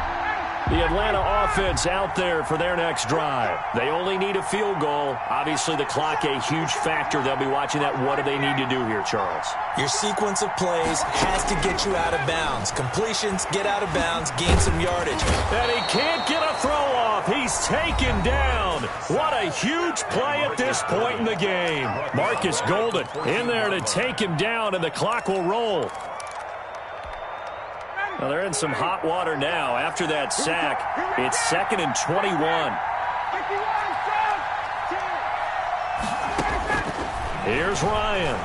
The Atlanta offense out there for their next drive. They only need a field goal. Obviously, the clock a huge factor. They'll be watching that. What do they need to do here, Charles? Your sequence of plays has to get you out of bounds. Completions, get out of bounds, gain some yardage. And he can't get a throw off. He's taken down. What a huge play at this point in the game. Marcus Golden in there to take him down, and the clock will roll. Well, they're in some hot water now. After that sack, it's 2nd and 21. Here's Ryan.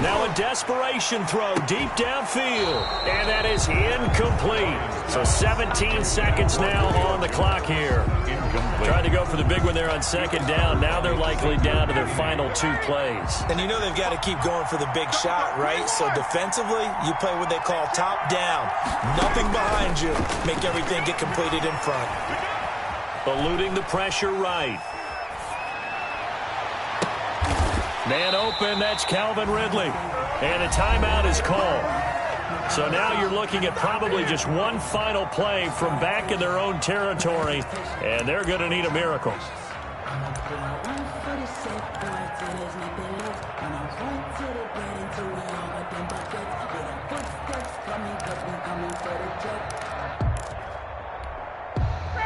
Now a desperation throw deep downfield. And that is incomplete. So 17 seconds now on the clock here. Trying to go for the big one there on second down. Now they're likely down to their final 2 plays. And you know they've got to keep going for the big shot, right? So defensively, you play what they call top down. Nothing behind you. Make everything get completed in front. Eluding the pressure right. Man open, that's Calvin Ridley. And a timeout is called. So now you're looking at probably just one final play from back in their own territory, and they're going to need a miracle.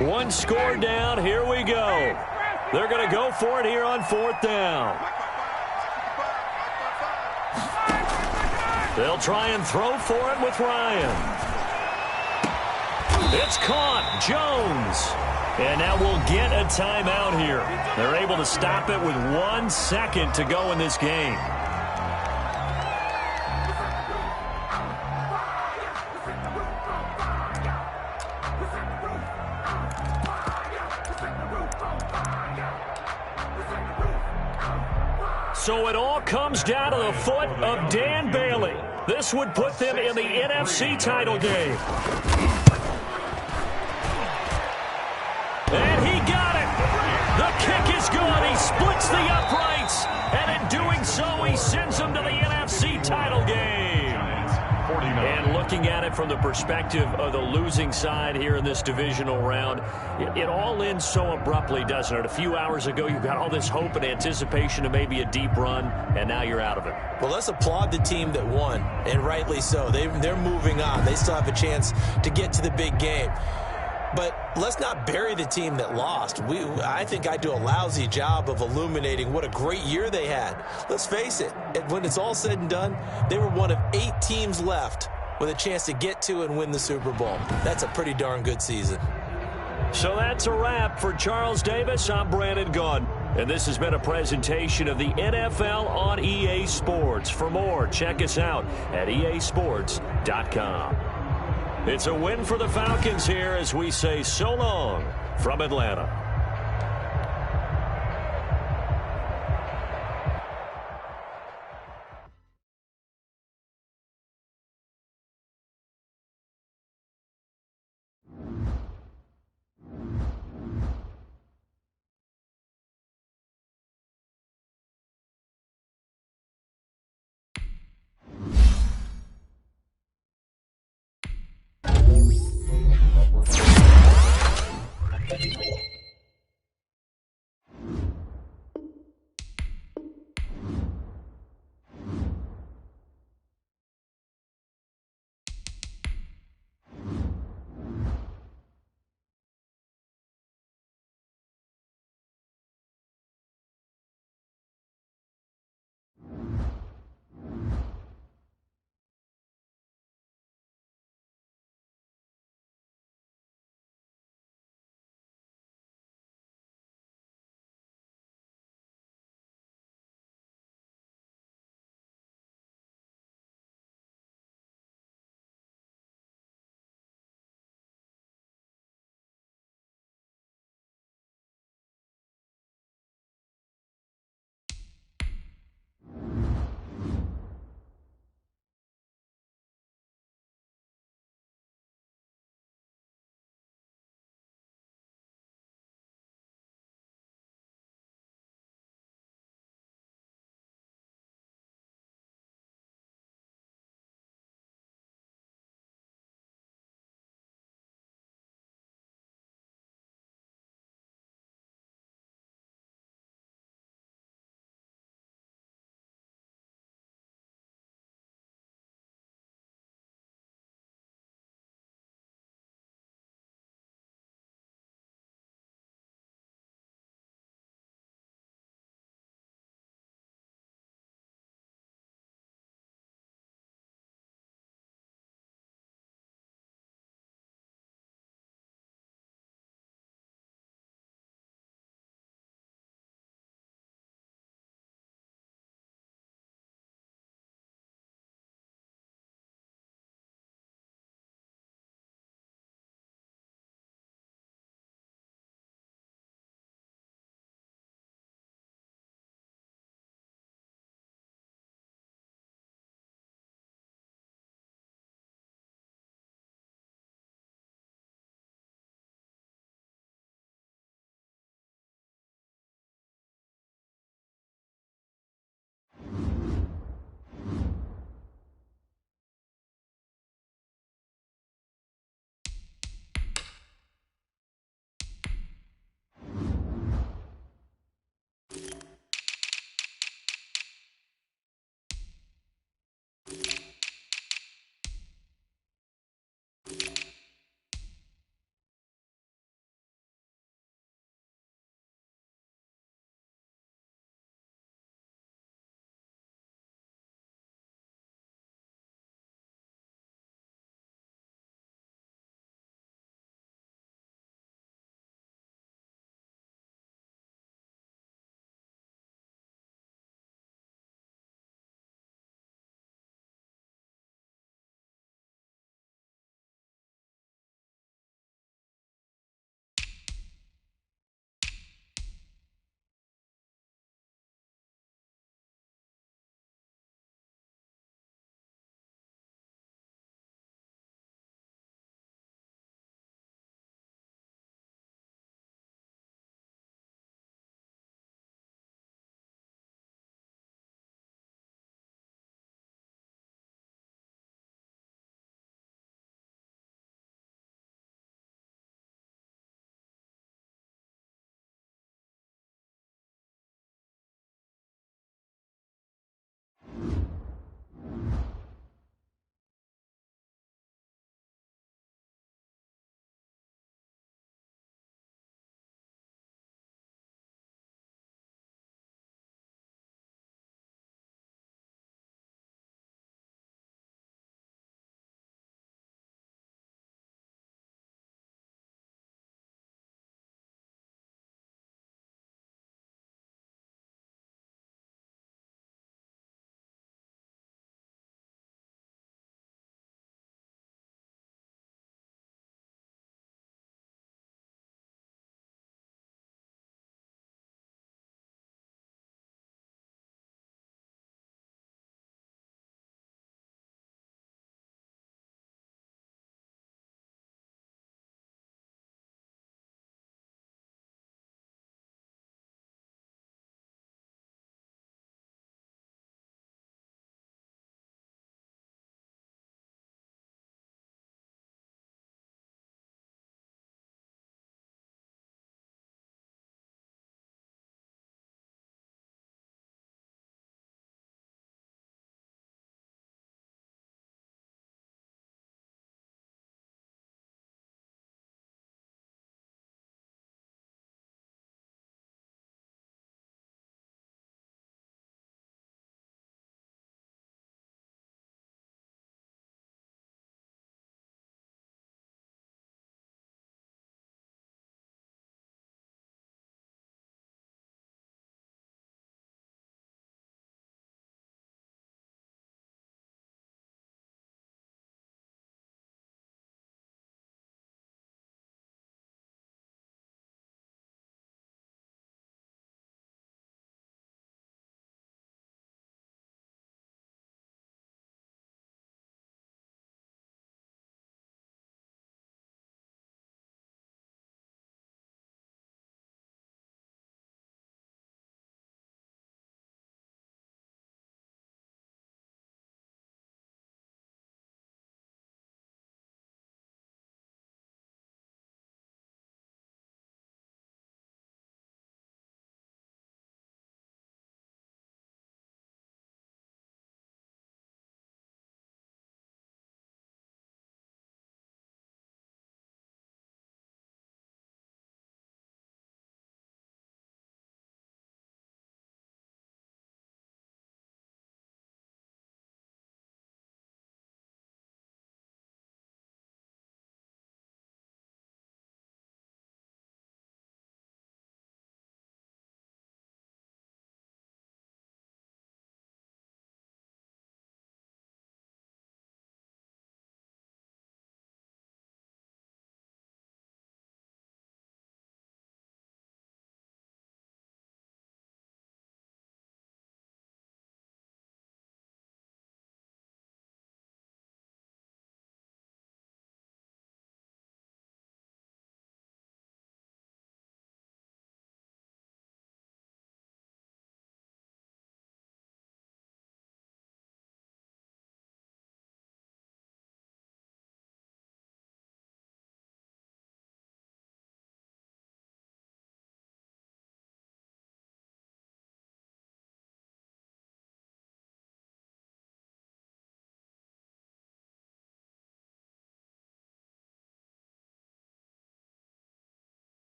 One score down, here we go. They're going to go for it here on fourth down. They'll try and throw for it with Ryan. It's caught. Jones. And now we'll get a timeout here. They're able to stop it with 1 second to go in this game. So it all comes down to the foot of Dan Bailey. This would put them in the NFC title game. And he got it. The kick is good. He splits the uprights. And in doing so, he sends them to the NFC title game. And looking at it from the perspective of the losing side here in this divisional round, it all ends so abruptly, doesn't it? A few hours ago, you got all this hope and anticipation of maybe a deep run, and now you're out of it. Well, let's applaud the team that won, and rightly so. They're moving on. They still have a chance to get to the big game. But let's not bury the team that lost. I think I do a lousy job of illuminating what a great year they had. Let's face it, when it's all said and done, they were one of 8 teams left with a chance to get to and win the Super Bowl. That's a pretty darn good season. So that's a wrap for Charles Davis. I'm Brandon Gaudin. And this has been a presentation of the NFL on EA Sports. For more, check us out at easports.com. It's a win for the Falcons here as we say so long from Atlanta.